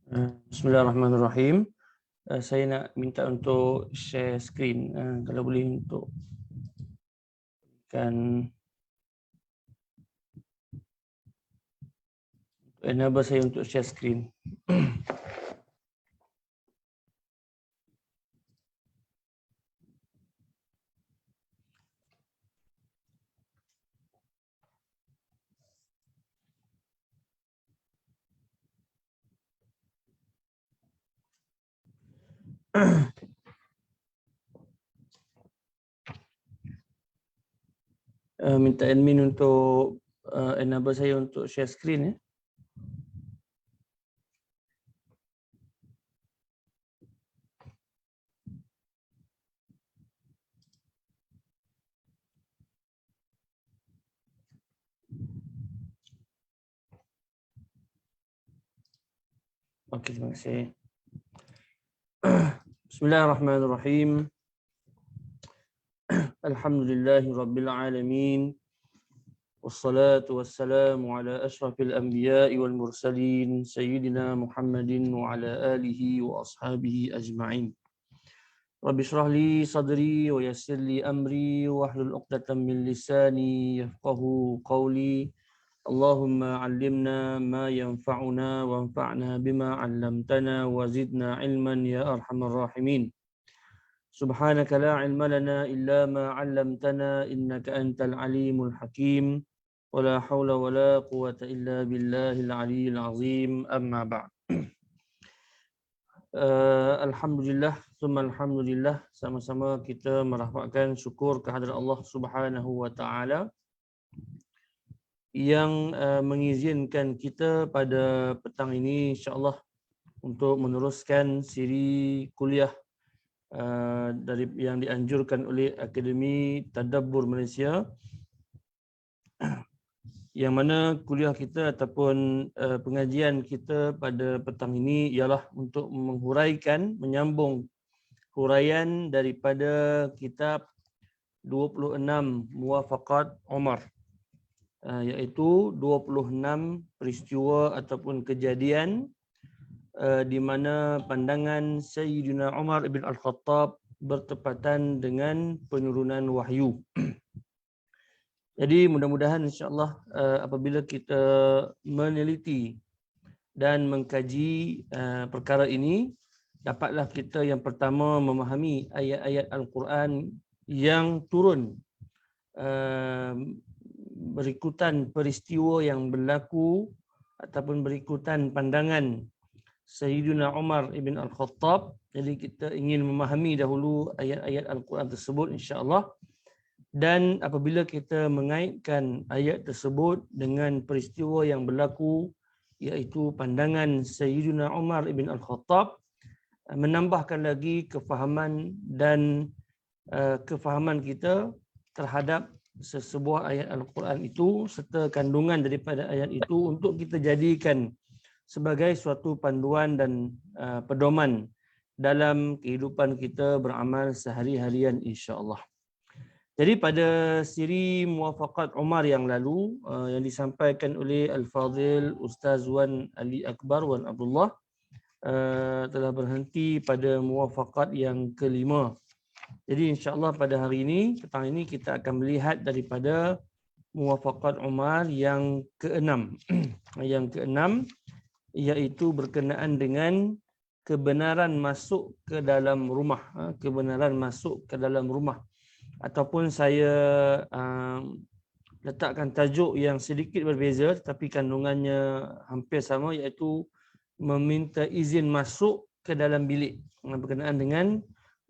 Bismillahirrahmanirrahim. Saya nak minta untuk share screen. Kalau boleh untuk kan enable saya untuk share screen. Minta admin untuk enable saya untuk share screen ya. Okey, terima kasih. Bismillahirrahmanirrahim. Alhamdulillahirabbil alamin. Wassalatu wassalamu ala asyrafil anbiya'i wal mursalin sayyidina Muhammadin wa ala alihi wa ashabihi ajma'in. Rabbi shrah li sadri wa yassir li amri wahlul 'uqdatam min lisani yafqahu qawli. Allahumma 'allimna ma yanfa'una wanfa'na bima 'allamtana wa zidna 'ilman ya arhamar rahimin. Subhanaka la 'ilma lana illa ma 'allamtana innaka antal alimul hakim. Wala haula wala quwwata illa billahil aliyyil azim. Amma ba'd. Alhamdulillah, summa alhamdulillah, sama-sama kita merahmatkan syukur kehadrat Allah Subhanahu wa taala yang mengizinkan kita pada petang ini insya-Allah untuk meneruskan siri kuliah dari yang dianjurkan oleh Akademi Tadabbur Malaysia, yang mana kuliah kita ataupun pengajian kita pada petang ini ialah untuk menyambung huraian daripada kitab 26 Muwafaqat Umar, iaitu 26 peristiwa ataupun kejadian di mana pandangan Sayyidina Umar ibn Al-Khattab bertepatan dengan penurunan wahyu. Jadi mudah-mudahan insya-Allah apabila kita meneliti dan mengkaji perkara ini, dapatlah kita yang pertama memahami ayat-ayat Al-Quran yang turun berikutan peristiwa yang berlaku ataupun berikutan pandangan Sayyidina Umar ibn Al-Khattab. Jadi kita ingin memahami dahulu ayat-ayat Al-Quran tersebut insya-Allah. Dan apabila kita mengaitkan ayat tersebut dengan peristiwa yang berlaku, iaitu pandangan Sayyidina Umar ibn Al-Khattab, menambahkan lagi kefahaman dan kefahaman kita terhadap sesebuah ayat Al-Quran itu serta kandungan daripada ayat itu untuk kita jadikan sebagai suatu panduan dan pedoman dalam kehidupan kita beramal sehari-harian insya-Allah. Jadi pada siri Muwafaqat Umar yang lalu yang disampaikan oleh Al-Fadhil Ustaz Wan Ali Akbar Wan Abdullah telah berhenti pada muwafaqat yang kelima. Jadi insya-Allah pada hari ini, petang ini kita akan melihat daripada Muwafaqat Umar yang keenam. Yang keenam iaitu berkenaan dengan kebenaran masuk ke dalam rumah, kebenaran masuk ke dalam rumah. Ataupun saya letakkan tajuk yang sedikit berbeza tetapi kandungannya hampir sama, iaitu meminta izin masuk ke dalam bilik, berkenaan dengan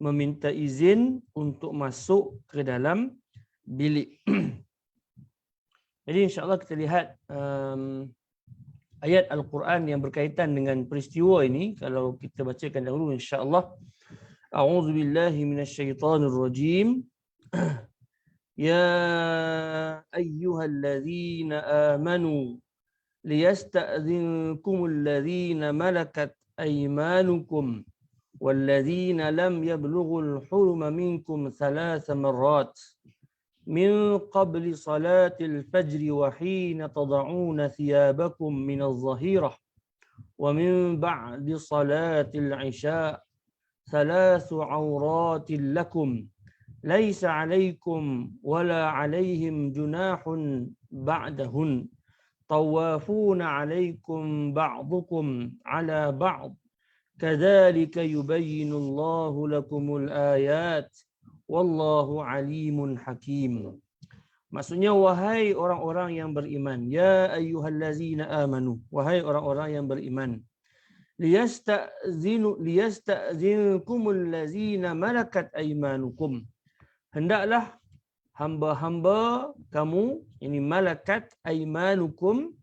meminta izin untuk masuk ke dalam bilik. Jadi insya-Allah kita lihat ayat Al-Quran yang berkaitan dengan peristiwa ini. Kalau kita bacakan dahulu insya-Allah. A'udzubillahi minasyaitonirrajim. Ya ayyuhalladzina amanu liyasta'dzinkumul ladzina malakat aymanukum walladzina lam yablughul hulma minkum thalatha marrat min qabli salatil fajri wa hina tad'una thiyabakum minadh dhahirah wa min ba'di salatil isya thalathu awratin lakum laisa 'alaikum wala 'alaihim junahun ba'dahun tawafuna 'alaikum ba'dukum 'ala ba'd kadzalika yubayyinullahu lakumul ayat wallahu 'alimun hakim. Maksudnya, wahai orang-orang yang beriman, ya ayyuhallazina amanu, wahai orang-orang yang beriman, liyasta'zinkumul ladzina malakat aymanukum, hendaklah hamba-hamba kamu, ini malakat aymanukum,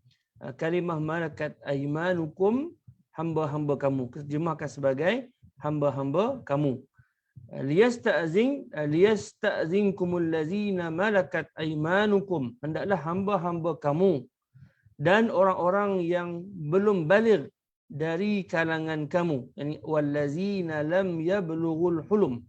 kalimah malakat aymanukum, hamba-hamba kamu, terjemahkan sebagai hamba-hamba kamu. Liyasta'zinkumul ladzina malakat aymanukum, hendaklah hamba-hamba kamu dan orang-orang yang belum baligh dari kalangan kamu, yani wallazina lam yablughul hulum.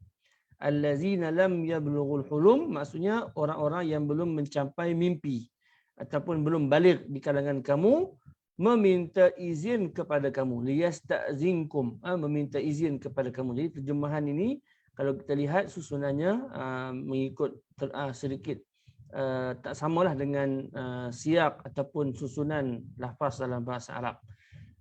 Allazina lam yablughul hulum maksudnya orang-orang yang belum mencapai mimpi ataupun belum baligh di kalangan kamu, meminta izin kepada kamu. Liyasta'zinkum, meminta izin kepada kamu. Jadi terjemahan ini kalau kita lihat susunannya mengikut sedikit tak samalah dengan siyak ataupun susunan lafaz dalam bahasa Arab.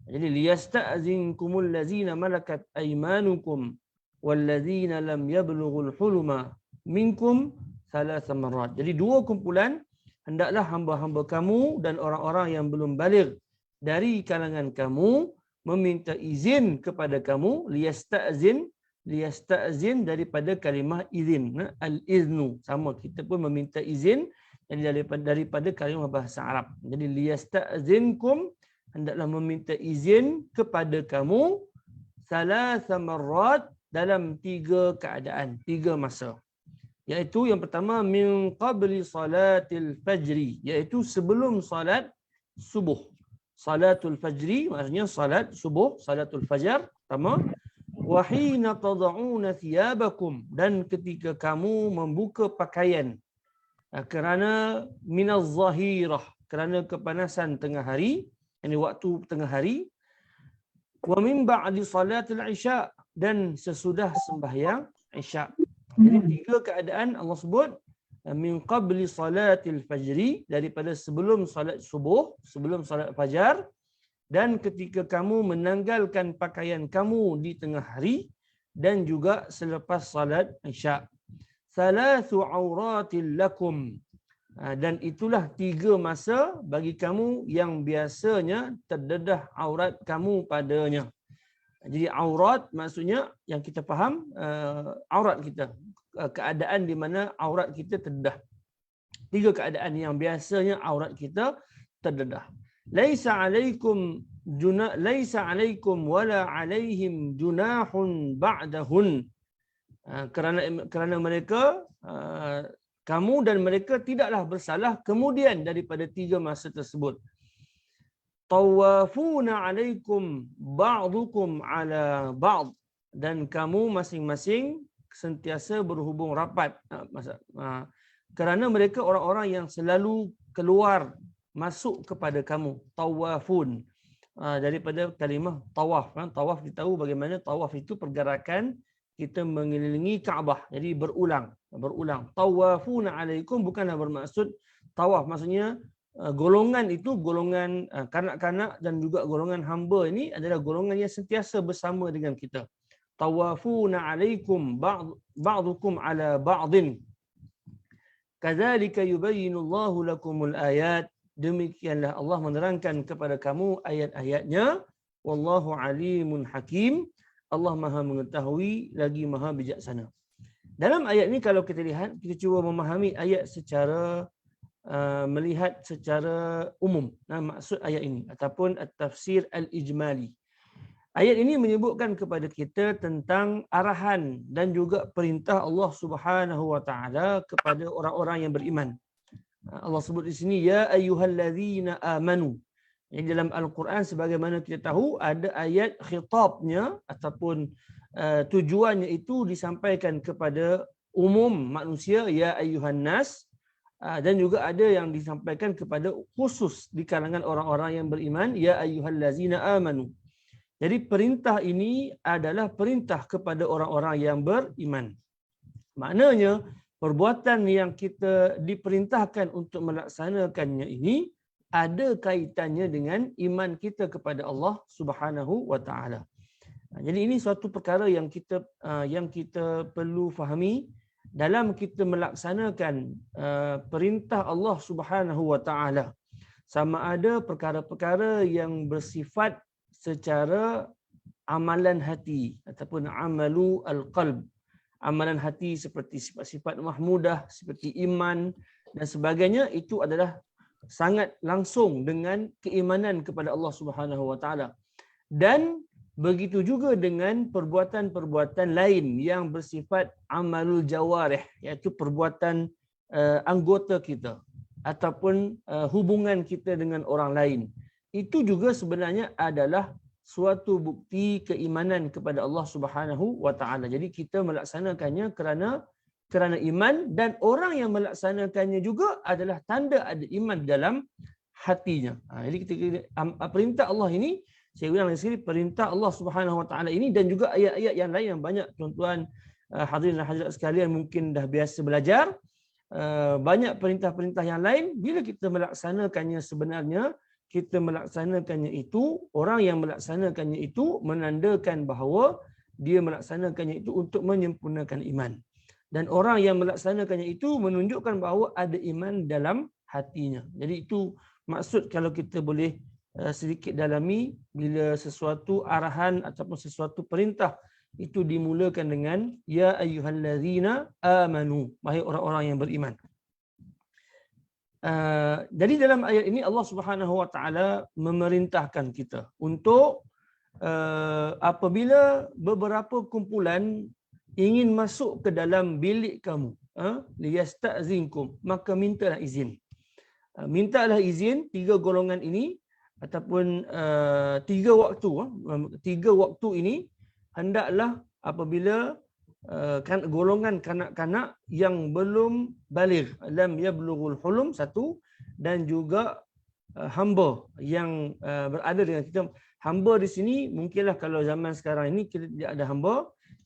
Jadi liyasta'zinkumul ladzina malakat aymanukum walladzina lam yablughul huluma minkum thalatha marrat. Jadi dua kumpulan, hendaklah hamba-hamba kamu dan orang-orang yang belum baligh dari kalangan kamu meminta izin kepada kamu. Liyasta'zin daripada kalimah izin, al-iznu, sama kita pun meminta izin daripada kalimah bahasa Arab. Jadi liyasta'zinkum, hendaklah meminta izin kepada kamu, thalatha marrat, dalam 3 keadaan, 3 masa. Iaitu yang pertama, min qabli salatil fajri, iaitu sebelum salat subuh. Salatul fajri maksudnya salat subuh, salatul fajar pertama. Wa hina tad'una thiyabakum, dan ketika kamu membuka pakaian kerana minaz zahirah, kerana kepanasan tengah hari, ini waktu tengah hari. Wa min ba'di salatil isya, dan sesudah sembahyang isya. Jadi 3 keadaan Allah sebut, min qabli salatil fajri, daripada sebelum salat subuh, sebelum salat fajar, dan ketika kamu menanggalkan pakaian kamu di tengah hari, dan juga selepas salat isya. Thalathu awratil lakum, dan itulah 3 masa bagi kamu yang biasanya terdedah aurat kamu padanya. Jadi aurat maksudnya yang kita faham, aurat kita, keadaan di mana aurat kita terdedah. 3 keadaan yang biasanya aurat kita terdedah. Laisa alaikum wala alaihim junahun ba'dahun. Kerana mereka, kamu dan mereka tidaklah bersalah kemudian daripada 3 masa tersebut. Tawafuna alaikum ba'dukum ala ba'd, dan kamu masing-masing sentiasa berhubung rapat. Kerana mereka orang-orang yang selalu keluar masuk kepada kamu. Tawafun, daripada kalimah tawaf. Tawaf kita tahu bagaimana tawaf itu pergerakan kita mengelilingi Kaabah. Jadi berulang. Tawafuna alaikum bukanlah bermaksud tawaf. Maksudnya golongan itu, golongan kanak-kanak dan juga golongan hamba ini adalah golongan yang sentiasa bersama dengan kita. Tawafuna alaikum ba'dukum ala ba'din. Kadzalika yubayyinullahu lakumul ayat. Demikianlah Allah menerangkan kepada kamu ayat-ayatnya. Wallahu alimun hakim. Allah maha mengetahui lagi maha bijaksana. Dalam ayat ini kalau kita lihat, kita cuba memahami ayat secara melihat secara umum. Maksud ayat ini ataupun at-tafsir al-ijmali. Ayat ini menyebutkan kepada kita tentang arahan dan juga perintah Allah Subhanahu wa taala kepada orang-orang yang beriman. Allah sebut di sini ya ayyuhallazina amanu. Yang dalam Al-Quran sebagaimana kita tahu ada ayat khitabnya ataupun tujuannya itu disampaikan kepada umum manusia, ya ayyuhan nas. Dan juga ada yang disampaikan kepada khusus di kalangan orang-orang yang beriman, ya ayyuhallazina amanu. Jadi perintah ini adalah perintah kepada orang-orang yang beriman. Maknanya perbuatan yang kita diperintahkan untuk melaksanakannya ini ada kaitannya dengan iman kita kepada Allah Subhanahu wa taala. Jadi ini suatu perkara yang kita perlu fahami dalam kita melaksanakan perintah Allah Subhanahu wa taala. Sama ada perkara-perkara yang bersifat secara amalan hati ataupun amalu al-qalb. Amalan hati seperti sifat-sifat mahmudah, seperti iman dan sebagainya, itu adalah sangat langsung dengan keimanan kepada Allah Subhanahu wa taala. Dan begitu juga dengan perbuatan-perbuatan lain yang bersifat amalul jawarih, iaitu perbuatan anggota kita ataupun hubungan kita dengan orang lain. Itu juga sebenarnya adalah suatu bukti keimanan kepada Allah Subhanahu wa taala. Jadi kita melaksanakannya kerana iman, dan orang yang melaksanakannya juga adalah tanda ada iman dalam hatinya. Jadi perintah Allah ini, saya ulang lagi sekali, perintah Allah Subhanahu wa taala ini dan juga ayat-ayat yang lain yang banyak tuan-tuan hadirin dan hadirat sekalian mungkin dah biasa belajar. Banyak perintah-perintah yang lain, bila kita melaksanakannya, sebenarnya kita melaksanakannya itu, orang yang melaksanakannya itu menandakan bahawa dia melaksanakannya itu untuk menyempurnakan iman. Dan orang yang melaksanakannya itu menunjukkan bahawa ada iman dalam hatinya. Jadi itu maksud kalau kita boleh sedikit dalami, bila sesuatu arahan ataupun sesuatu perintah itu dimulakan dengan ya ayyuhallazina amanu, wahai orang-orang yang beriman. Jadi dalam ayat ini Allah Subhanahu wa taala memerintahkan kita untuk apabila beberapa kumpulan ingin masuk ke dalam bilik kamu, liyasta'zinkum, maka mintalah izin. Mintalah izin, tiga golongan ini ataupun tiga waktu ini hendaklah apabila golongan kanak-kanak yang belum baligh, lam yablughul hulum, satu, dan juga hamba yang berada dengan kita. Hamba di sini mungkinlah kalau zaman sekarang ini kita tidak ada hamba,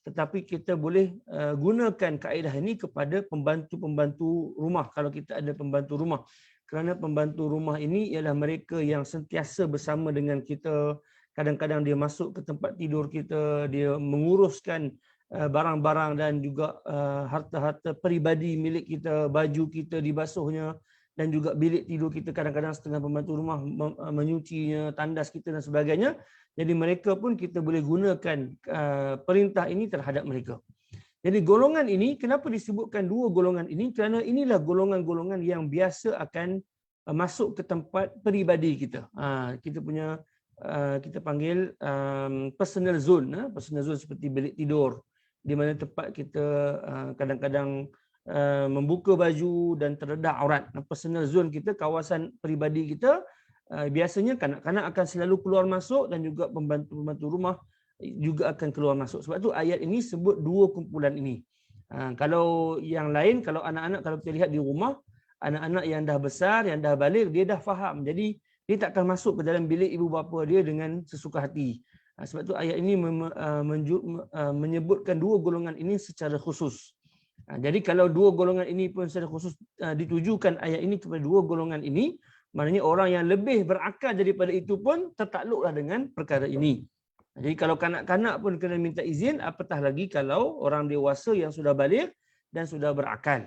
tetapi kita boleh gunakan kaedah ini kepada pembantu-pembantu rumah kalau kita ada pembantu rumah. Kerana pembantu rumah ini ialah mereka yang sentiasa bersama dengan kita. Kadang-kadang dia masuk ke tempat tidur kita, dia menguruskan barang-barang dan juga harta-harta peribadi milik kita, baju kita dibasuhnya, dan juga bilik tidur kita kadang-kadang setengah pembantu rumah menyucinya, tandas kita dan sebagainya. Jadi mereka pun kita boleh gunakan perintah ini terhadap mereka. Jadi golongan ini, kenapa disebutkan dua golongan ini? Kerana inilah golongan-golongan yang biasa akan masuk ke tempat peribadi kita. Kita punya, kita panggil personal zone. Personal zone seperti bilik tidur, di mana tempat kita kadang-kadang membuka baju dan terdedah aurat. Personal zone kita, kawasan peribadi kita, biasanya kanak-kanak akan selalu keluar masuk dan juga pembantu-pembantu rumah juga akan keluar masuk. Sebab tu ayat ini sebut dua kumpulan ini. Kalau yang lain, kalau anak-anak, kalau kita lihat di rumah, anak-anak yang dah besar, yang dah baligh, dia dah faham. Jadi dia tak akan masuk ke dalam bilik ibu bapa dia dengan sesuka hati. Sebab tu ayat ini menyebutkan dua golongan ini secara khusus. Jadi kalau dua golongan ini pun secara khusus ditujukan ayat ini kepada dua golongan ini, maknanya orang yang lebih berakal daripada itu pun tertakluklah dengan perkara ini. Jadi kalau kanak-kanak pun kena minta izin, apatah lagi kalau orang dewasa yang sudah baligh dan sudah berakal.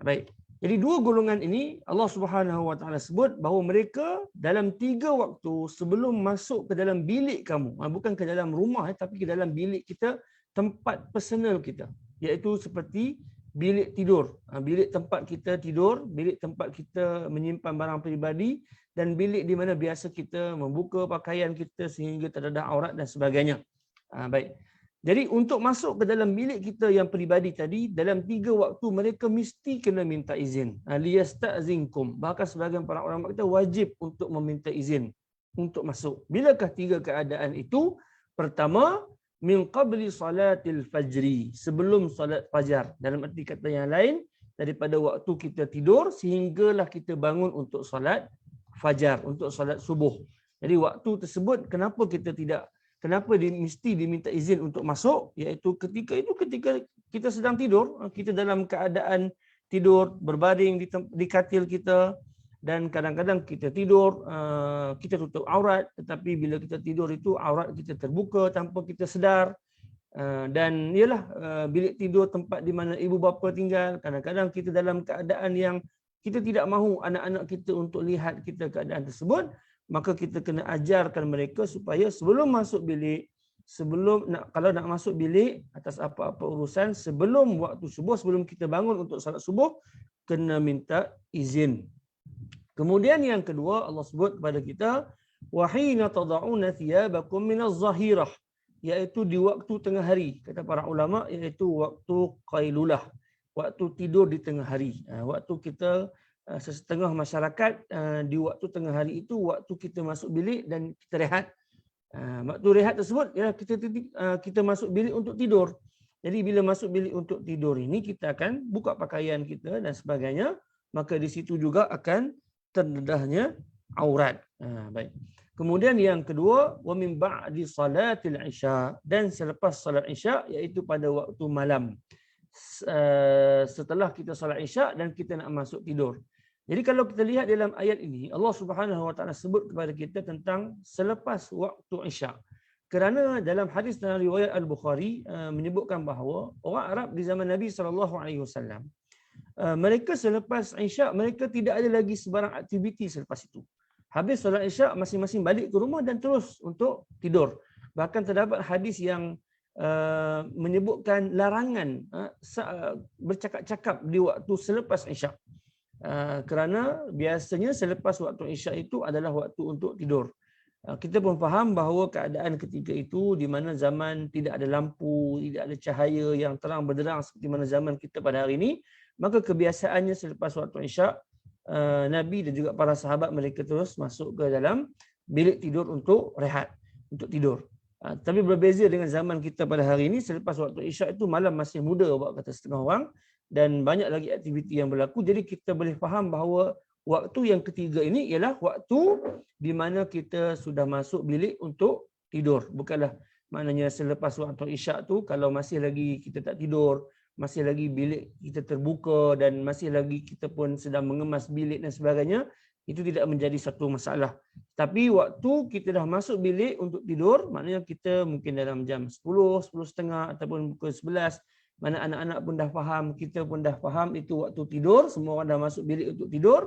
Baik. Jadi dua golongan ini Allah Subhanahu wa taala sebut bahawa mereka dalam 3 waktu sebelum masuk ke dalam bilik kamu, bukan ke dalam rumah tapi ke dalam bilik kita, tempat personal kita, iaitu seperti bilik tidur, bilik tempat kita tidur, bilik tempat kita menyimpan barang peribadi, dan bilik di mana biasa kita membuka pakaian kita sehingga terdedah aurat dan sebagainya. Baik. Jadi untuk masuk ke dalam bilik kita yang peribadi tadi, dalam 3 waktu mereka mesti kena minta izin. Liyasta'zinkum. Bahkan sebahagian para ulama kita wajib untuk meminta izin untuk masuk. Bilakah 3 keadaan itu? Pertama, min qabli salatil fajri, sebelum solat fajar. Dalam arti kata yang lain, daripada waktu kita tidur sehinggalah kita bangun untuk solat fajar, untuk solat subuh. Jadi waktu tersebut kenapa mesti diminta izin untuk masuk, iaitu ketika kita sedang tidur, kita dalam keadaan tidur berbaring di katil kita, dan kadang-kadang kita tidur, kita tutup aurat, tetapi bila kita tidur itu aurat kita terbuka tanpa kita sedar. Dan ialah bilik tidur tempat di mana ibu bapa tinggal, kadang-kadang kita dalam keadaan yang kita tidak mahu anak-anak kita untuk lihat kita keadaan tersebut, maka kita kena ajarkan mereka supaya sebelum masuk bilik, kalau nak masuk bilik atas apa-apa urusan, sebelum waktu subuh, sebelum kita bangun untuk salat subuh, kena minta izin. Kemudian yang kedua, Allah sebut kepada kita, wa hina tad'una thiyabakum minaz zahirah, iaitu di waktu tengah hari. Kata para ulama, iaitu waktu qailulah, waktu tidur di tengah hari. Waktu kita setengah masyarakat di waktu tengah hari itu waktu kita masuk bilik dan kita rehat. Waktu rehat tersebut ya kita masuk bilik untuk tidur. Jadi bila masuk bilik untuk tidur ini, kita akan buka pakaian kita dan sebagainya, maka di situ juga akan terdedahnya aurat. Baik. Kemudian yang kedua, wa min ba'di salatil isya, dan selepas salat isya, iaitu pada waktu malam. Setelah kita salat isya dan kita nak masuk tidur. Jadi kalau kita lihat dalam ayat ini, Allah Subhanahu wa taala sebut kepada kita tentang selepas waktu isya. Kerana dalam hadis dalam riwayat Al-Bukhari menyebutkan bahawa orang Arab di zaman Nabi SAW, mereka selepas isya mereka tidak ada lagi sebarang aktiviti selepas itu. Habis solat isya masing-masing balik ke rumah dan terus untuk tidur. Bahkan terdapat hadis yang menyebutkan larangan bercakap-cakap di waktu selepas isya. Kerana biasanya selepas waktu isya itu adalah waktu untuk tidur. Kita pun faham bahawa keadaan ketika itu di mana zaman tidak ada lampu, tidak ada cahaya yang terang benderang seperti mana zaman kita pada hari ini, maka kebiasaannya selepas waktu isya Nabi dan juga para sahabat mereka terus masuk ke dalam bilik tidur untuk rehat, untuk tidur. Tapi berbeza dengan zaman kita pada hari ini, selepas waktu isya itu malam masih muda, buat kata setengah orang, dan banyak lagi aktiviti yang berlaku. Jadi kita boleh faham bahawa waktu yang ketiga ini ialah waktu di mana kita sudah masuk bilik untuk tidur. Bukanlah maknanya selepas waktu isyak tu kalau masih lagi kita tak tidur, masih lagi bilik kita terbuka dan masih lagi kita pun sedang mengemas bilik dan sebagainya, itu tidak menjadi satu masalah. Tapi waktu kita dah masuk bilik untuk tidur, maknanya kita mungkin dalam jam 10, 10.30 ataupun pukul 11, mana anak-anak pun dah faham, kita pun dah faham itu waktu tidur, semua orang dah masuk bilik untuk tidur,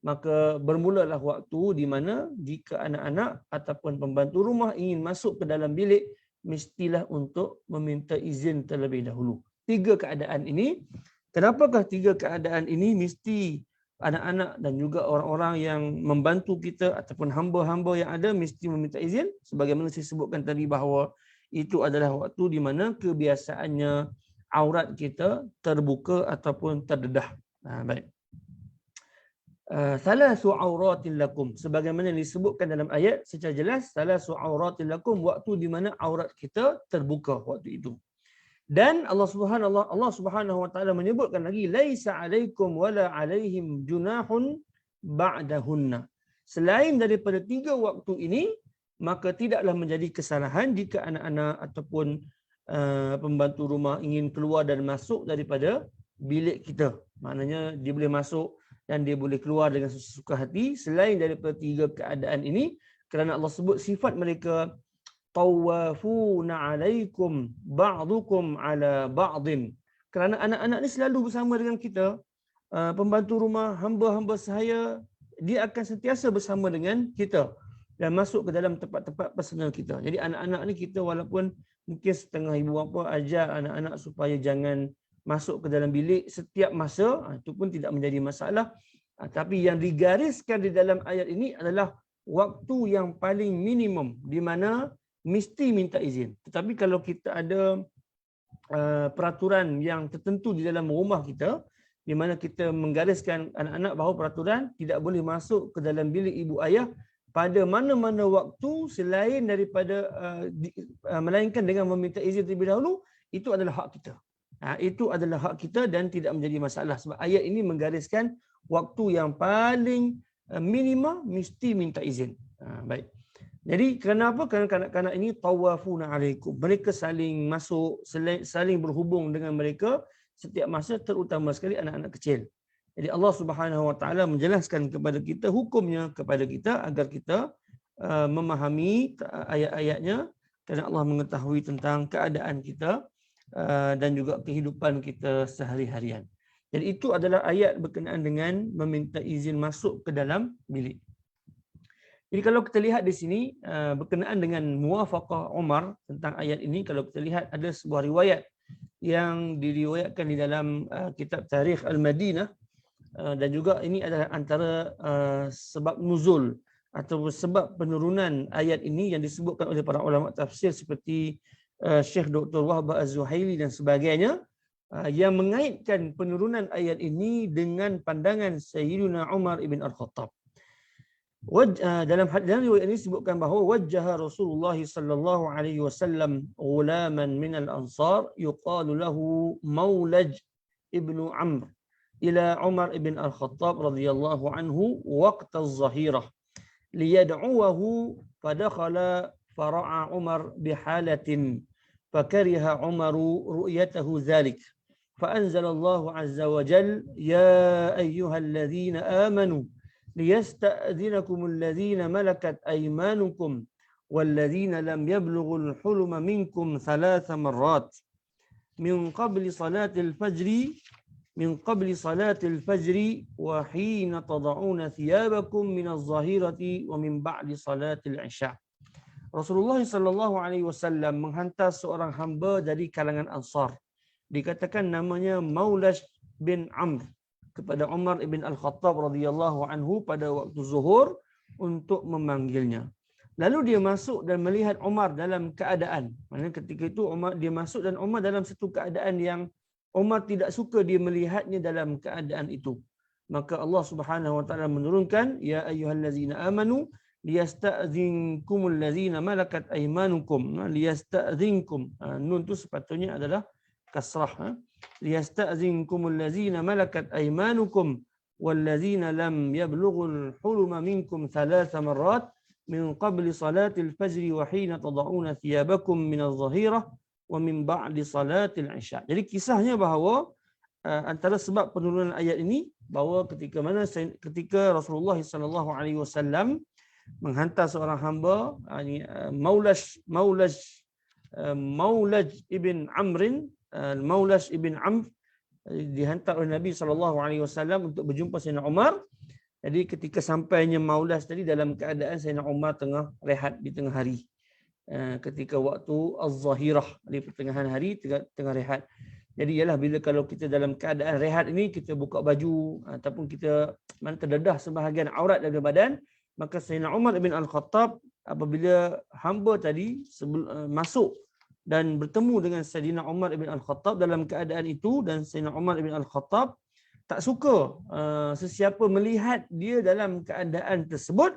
maka bermulalah waktu di mana jika anak-anak ataupun pembantu rumah ingin masuk ke dalam bilik, mestilah untuk meminta izin terlebih dahulu. Tiga keadaan ini, kenapakah tiga keadaan ini mesti anak-anak dan juga orang-orang yang membantu kita ataupun hamba-hamba yang ada mesti meminta izin? Sebagaimana saya sebutkan tadi bahawa itu adalah waktu di mana kebiasaannya aurat kita terbuka ataupun terdedah. Baik. Salasu auratin lakum, sebagaimana disebutkan dalam ayat secara jelas, salasu auratin lakum, waktu di mana aurat kita terbuka waktu itu. Dan Allah Subhanahu wa taala menyebutkan lagi, laisa alaikum wala alaihim junahun ba'dahunna. Selain daripada tiga waktu ini, maka tidaklah menjadi kesalahan jika anak-anak ataupun pembantu rumah ingin keluar dan masuk daripada bilik kita. Maknanya dia boleh masuk dan dia boleh keluar dengan sesuka hati selain daripada tiga keadaan ini, kerana Allah sebut sifat mereka, tawafuna alaikum ba'dukum ala ba'din. Kerana anak-anak ni selalu bersama dengan kita, pembantu rumah, hamba-hamba sahaya, dia akan sentiasa bersama dengan kita dan masuk ke dalam tempat-tempat personal kita. Jadi anak-anak ni kita walaupun mungkin setengah ibu bapa ajar anak-anak supaya jangan masuk ke dalam bilik setiap masa, itu pun tidak menjadi masalah. Tapi yang digariskan di dalam ayat ini adalah waktu yang paling minimum di mana mesti minta izin. Tetapi kalau kita ada peraturan yang tertentu di dalam rumah kita, di mana kita menggariskan anak-anak bahawa peraturan tidak boleh masuk ke dalam bilik ibu ayah pada mana-mana waktu selain daripada melainkan dengan meminta izin terlebih dahulu, itu adalah hak kita. Itu adalah hak kita dan tidak menjadi masalah. Sebab ayat ini menggariskan waktu yang paling minima mesti minta izin. Baik. Jadi kenapa? Kerana kanak-kanak ini tawafuna alaikum. Mereka saling masuk, saling berhubung dengan mereka setiap masa, terutama sekali anak-anak kecil. Jadi Allah Subhanahu Wa Taala menjelaskan kepada kita hukumnya kepada kita agar kita memahami ayat-ayatnya, kerana Allah mengetahui tentang keadaan kita dan juga kehidupan kita sehari-harian. Jadi itu adalah ayat berkenaan dengan meminta izin masuk ke dalam bilik. Jadi kalau kita lihat di sini berkenaan dengan muwafaqah Umar tentang ayat ini, kalau kita lihat ada sebuah riwayat yang diriwayatkan di dalam kitab Tarikh Al-Madinah, dan juga ini adalah antara sebab nuzul atau sebab penurunan ayat ini yang disebutkan oleh para ulama tafsir seperti Syekh Dr. Wahbah Az-Zuhaili dan sebagainya, yang mengaitkan penurunan ayat ini dengan pandangan Sayyidina Umar ibn Al-Khattab. Dalam riwayat ini disebutkan bahawa wajjaha Rasulullah sallallahu alaihi wasallam ghulaman min al-ansar yuqalu lahu Maulaj ibnu Amr ila Umar ibn Al-Khattab radhiyallahu anhu waqt az-zahirah liyad'uhu fadakhala fara'a Umar bihalatin fakariha Umar ru'yatahu dhalik فأنزل الله عز وجل يا أيها الذين آمنوا ليستأذنكم الذين ملكت أيمانكم والذين لم يبلغوا الحلم منكم 3 مرات من قبل صلاة الفجر وحين تضعون ثيابكم من الظهيرة ومن بعد صلاة العشاء. Rasulullah sallallahu alaihi wasallam menghantar seorang hamba dari kalangan Ansar. Dikatakan namanya Maulaj bin Amr kepada Umar ibn Al-Khattab radhiyallahu anhu pada waktu zuhur untuk memanggilnya. Lalu dia masuk dan melihat Umar dalam keadaan, maknanya ketika itu dia masuk dan Umar dalam satu keadaan yang Umar tidak suka dia melihatnya dalam keadaan itu. Maka Allah Subhanahu wa taala menurunkan ya ayyuhallazina amanu liyasta'dzinkumul ladzina malakat aymanukum. Liyasta'dzinkum, nun itu sepatutnya adalah kasrah. Liyasta'dzinkumul ladzina malakat aymanukum walladzina lam yablughul huluma minkum 3 marrat min qabli salatil fajri wa hina tad'una thiyabakum minadh dhahirah wa min ba'di salatil isya. Jadi kisahnya bahawa antara sebab penurunan ayat ini bahawa ketika Rasulullah sallallahu alaihi wasallam menghantar seorang hamba, Maulaj ibn Amr, Maulaj ibn Amr dihantar oleh Nabi SAW untuk berjumpa Sayyidina Umar. Jadi ketika sampainya Maulaj tadi dalam keadaan Sayyidina Umar tengah rehat di tengah hari. Ketika waktu az-zahirah, di pertengahan hari tengah rehat. Jadi ialah bila kalau kita dalam keadaan rehat ini kita buka baju ataupun kita terdedah sebahagian aurat dari badan, maka Sayyidina Umar ibn Al-Khattab apabila hamba tadi masuk dan bertemu dengan Sayyidina Umar ibn Al-Khattab dalam keadaan itu, dan Sayyidina Umar ibn Al-Khattab tak suka sesiapa melihat dia dalam keadaan tersebut,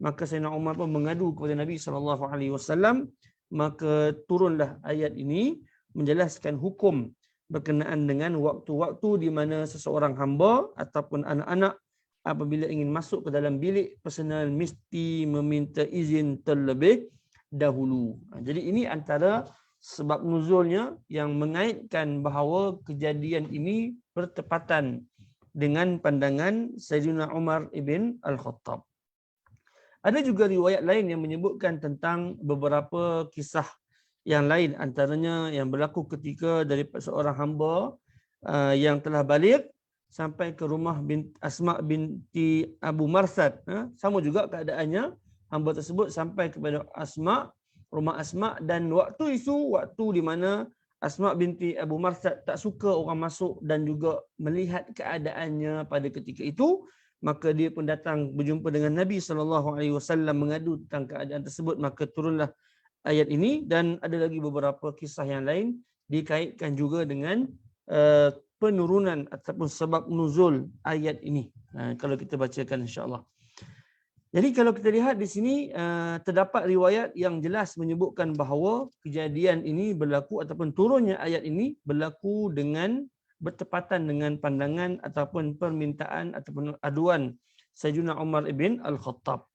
maka Sayyidina Umar pun mengadu kepada Nabi SAW. Maka turunlah ayat ini menjelaskan hukum berkenaan dengan waktu-waktu di mana seseorang hamba ataupun anak-anak apabila ingin masuk ke dalam bilik personal mesti meminta izin terlebih dahulu. Jadi ini antara sebab nuzulnya yang mengaitkan bahawa kejadian ini bertepatan dengan pandangan Sayyidina Umar ibn Al-Khattab. Ada juga riwayat lain yang menyebutkan tentang beberapa kisah yang lain, antaranya yang berlaku ketika dari seorang hamba yang telah balik sampai ke rumah Asma binti Abu Marsad. Sama juga keadaannya, hamba tersebut sampai kepada rumah Asma, dan waktu itu waktu di mana Asma binti Abu Marsad tak suka orang masuk dan juga melihat keadaannya pada ketika itu, maka dia pun datang berjumpa dengan Nabi SAW mengadu tentang keadaan tersebut. Maka turunlah ayat ini, dan ada lagi beberapa kisah yang lain dikaitkan juga dengan penurunan ataupun sebab nuzul ayat ini. Kalau kita bacakan insya-Allah. Jadi kalau kita lihat di sini terdapat riwayat yang jelas menyebutkan bahawa kejadian ini berlaku ataupun turunnya ayat ini berlaku dengan bertepatan dengan pandangan ataupun permintaan ataupun aduan Sayyidina Umar ibn Al-Khattab,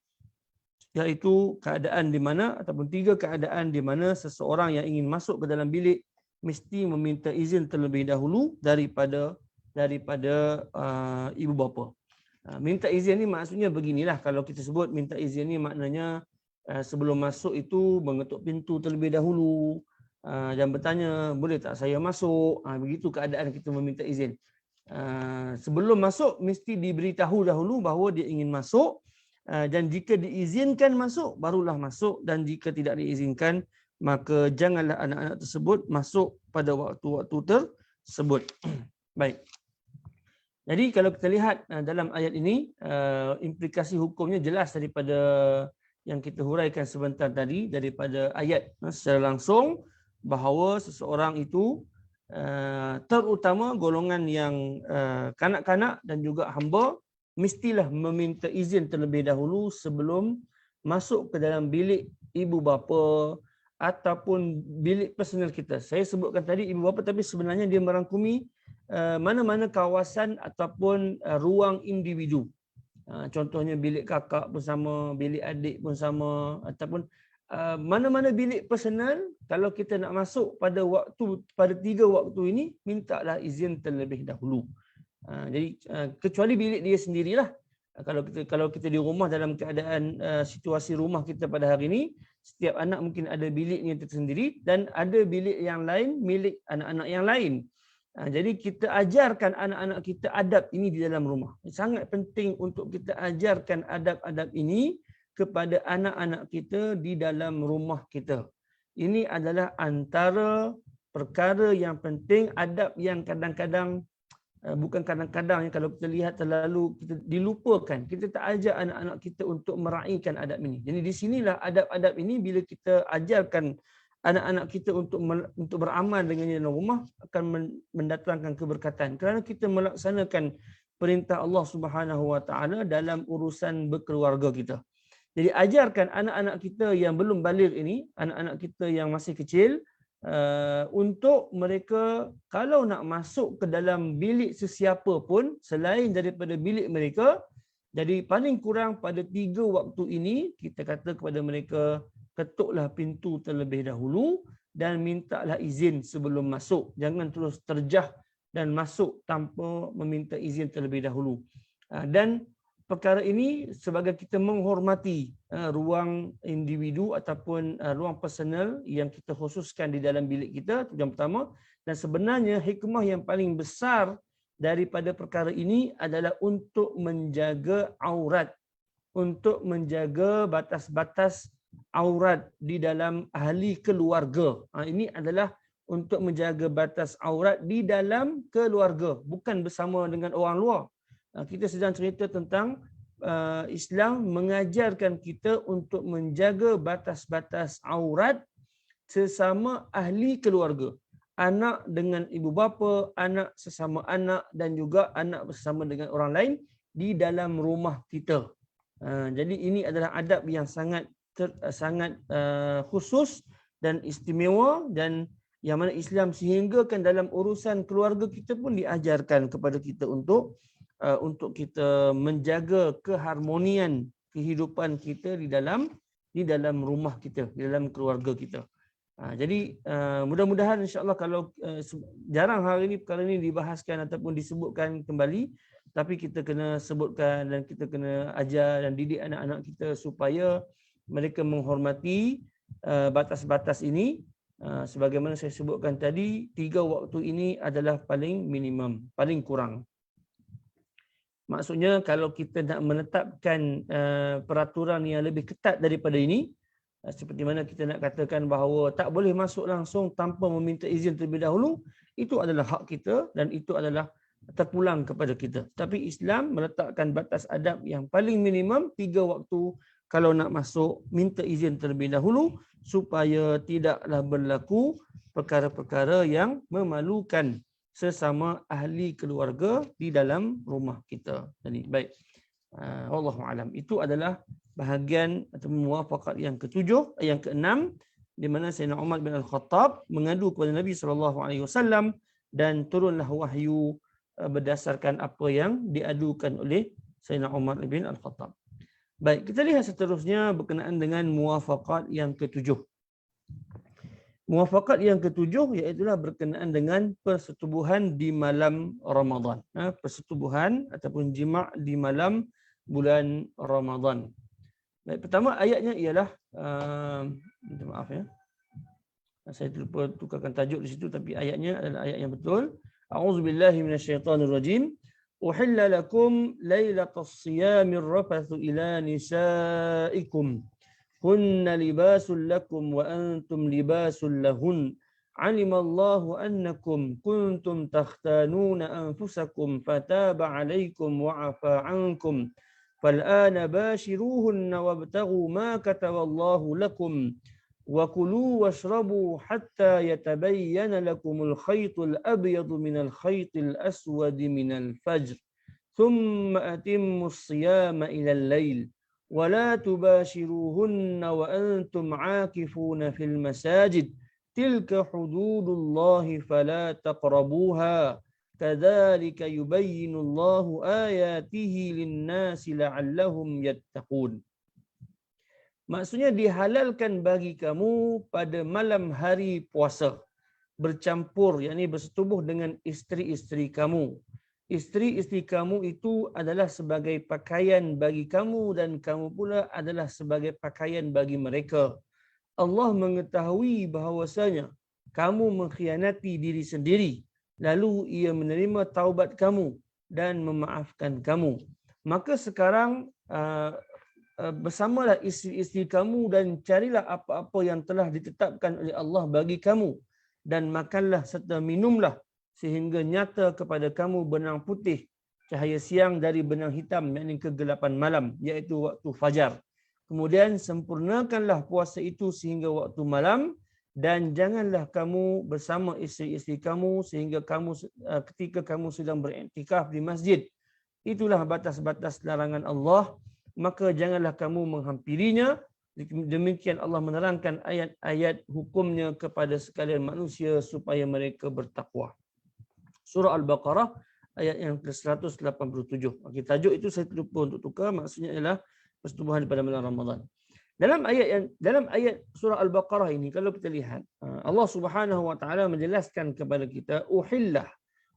iaitu keadaan di mana ataupun 3 keadaan di mana seseorang yang ingin masuk ke dalam bilik mesti meminta izin terlebih dahulu daripada ibu bapa. Minta izin ni maksudnya beginilah, kalau kita sebut minta izin ni maknanya sebelum masuk itu mengetuk pintu terlebih dahulu dan bertanya boleh tak saya masuk. Begitu keadaan kita meminta izin. Sebelum masuk mesti diberitahu dahulu bahawa dia ingin masuk, dan jika diizinkan masuk barulah masuk, dan jika tidak diizinkan maka janganlah anak-anak tersebut masuk pada waktu-waktu tersebut. Baik. Jadi kalau kita lihat dalam ayat ini, implikasi hukumnya jelas daripada yang kita huraikan sebentar tadi, daripada ayat secara langsung bahawa seseorang itu, terutama golongan yang kanak-kanak dan juga hamba, mestilah meminta izin terlebih dahulu sebelum masuk ke dalam bilik ibu bapa ataupun bilik personal kita. Saya sebutkan tadi ibu bapa, tapi sebenarnya dia merangkumi mana-mana kawasan ataupun ruang individu. Contohnya bilik kakak pun sama, bilik adik pun sama, ataupun mana-mana bilik personal. Kalau kita nak masuk pada 3 waktu ini, mintalah izin terlebih dahulu. Jadi kecuali bilik dia sendirilah. Kalau kita di rumah dalam keadaan situasi rumah kita pada hari ini, setiap anak mungkin ada biliknya tersendiri dan ada bilik yang lain milik anak-anak yang lain. Jadi kita ajarkan anak-anak kita adab ini di dalam rumah. Sangat penting untuk kita ajarkan adab-adab ini kepada anak-anak kita di dalam rumah kita. Ini adalah antara perkara yang penting, adab yang kadang-kadang, bukan kadang-kadang, kalau kita lihat terlalu kita dilupakan. Kita tak ajar anak-anak kita untuk meraihkan adab ini. Jadi di sinilah adab-adab ini bila kita ajarkan anak-anak kita untuk beramal dengannya dalam rumah, akan mendatangkan keberkatan. Kerana kita melaksanakan perintah Allah Subhanahu Wa Taala dalam urusan berkeluarga kita. Jadi ajarkan anak-anak kita yang belum baligh ini, anak-anak kita yang masih kecil, untuk mereka kalau nak masuk ke dalam bilik sesiapa pun selain daripada bilik mereka, jadi paling kurang pada 3 waktu ini kita kata kepada mereka, ketuklah pintu terlebih dahulu dan mintalah izin sebelum masuk. Jangan terus terjah dan masuk tanpa meminta izin terlebih dahulu. Dan perkara ini sebagai kita menghormati ruang individu ataupun ruang personal yang kita khususkan di dalam bilik kita, itu yang pertama. Dan sebenarnya hikmah yang paling besar daripada perkara ini adalah untuk menjaga aurat, untuk menjaga batas-batas aurat di dalam ahli keluarga. Ini adalah untuk menjaga batas aurat di dalam keluarga, bukan bersama dengan orang luar. Kita sedang cerita tentang Islam mengajarkan kita untuk menjaga batas-batas aurat sesama ahli keluarga. Anak dengan ibu bapa, anak sesama anak, dan juga anak bersama dengan orang lain di dalam rumah kita. Jadi ini adalah adab yang sangat khusus dan istimewa, dan yang mana Islam sehinggakan dalam urusan keluarga kita pun diajarkan kepada kita untuk kita menjaga keharmonian kehidupan kita di dalam rumah kita, di dalam keluarga kita. Jadi mudah-mudahan insya-Allah, kalau jarang hari ini perkara ini dibahaskan ataupun disebutkan kembali, tapi kita kena sebutkan dan kita kena ajar dan didik anak-anak kita supaya mereka menghormati batas-batas ini. Sebagaimana saya sebutkan tadi, 3 waktu ini adalah paling minimum, paling kurang. Maksudnya kalau kita nak menetapkan peraturan yang lebih ketat daripada ini, seperti mana kita nak katakan bahawa tak boleh masuk langsung tanpa meminta izin terlebih dahulu, itu adalah hak kita dan itu adalah terpulang kepada kita. Tapi Islam meletakkan batas adab yang paling minimum 3 waktu. Kalau nak masuk, minta izin terlebih dahulu supaya tidaklah berlaku perkara-perkara yang memalukan sesama ahli keluarga di dalam rumah kita. Jadi baik. Wallahu alam. Itu adalah bahagian atau muwafaqat yang ketujuh, yang keenam, di mana Sayyidina Umar bin Al-Khattab mengadu kepada Nabi SAW dan turunlah wahyu berdasarkan apa yang diadukan oleh Sayyidina Umar bin Al-Khattab. Baik, kita lihat seterusnya berkenaan dengan muwafaqat yang ketujuh. Muwafaqat yang ketujuh iaitulah berkenaan dengan persetubuhan di malam Ramadan. Persetubuhan ataupun jima' di malam bulan Ramadan. Baik, pertama ayatnya ialah minta maaf ya. Saya terlupa tukarkan tajuk di situ, tapi ayatnya adalah ayat yang betul. A'udzubillahi minasyaitonirrajim. Uhilla lakum lailatas siyamir rafathu ila nisaikum. Hunna libasul lakum wa antum libasul lahun. Alimallahu annakum kuntum takhtanuna anfusakum fataba alaikum wa afa ankum. Fal'ana bashiruhunna wabtaghu ma kataballahu lakum. وَكُلُوا وَاشْرَبُوا حَتَّى يَتَبَيَّنَ لَكُمُ الْخَيْطُ الْأَبْيَضُ مِنَ الْخَيْطِ الْأَسْوَدِ مِنَ الْفَجْرِ ثُمَّ أَتِمُّوا الصِّيَامَ إِلَى اللَّيْلِ وَلَا تُبَاشِرُوهُنَّ وَأَنْتُمْ عَاكِفُونَ فِي الْمَسَاجِدِ تِلْكَ حُدُودُ اللَّهِ فَلَا تَقْرَبُوهَا كَذَلِكَ يُبَيِّنُ اللَّهُ آيَاتِهِ لِلنَّاسِ لَعَلَّهُمْ يَتَّقُونَ. Maksudnya dihalalkan bagi kamu pada malam hari puasa bercampur, yakni bersetubuh dengan isteri-isteri kamu. Isteri-isteri kamu itu adalah sebagai pakaian bagi kamu dan kamu pula adalah sebagai pakaian bagi mereka. Allah mengetahui bahawasanya kamu mengkhianati diri sendiri, lalu ia menerima taubat kamu dan memaafkan kamu. Maka sekarang bersamalah isteri-isteri kamu dan carilah apa-apa yang telah ditetapkan oleh Allah bagi kamu dan makanlah serta minumlah sehingga nyata kepada kamu benang putih cahaya siang dari benang hitam, yakni kegelapan malam, iaitu waktu fajar. Kemudian sempurnakanlah puasa itu sehingga waktu malam dan janganlah kamu bersama isteri-isteri kamu sehingga kamu ketika kamu sedang beriktikaf di masjid. Itulah batas-batas larangan Allah, maka janganlah kamu menghampirinya. Demikian Allah menerangkan ayat-ayat hukumnya kepada sekalian manusia supaya mereka bertakwa. Surah Al-Baqarah ayat yang ke-187. Okey, tajuk itu saya terlupa untuk tukar, maksudnya ialah persetubuhan pada bulan Ramadan. Dalam ayat surah Al-Baqarah ini kalau kita lihat, Allah Subhanahu wa taala menjelaskan kepada kita uhillah.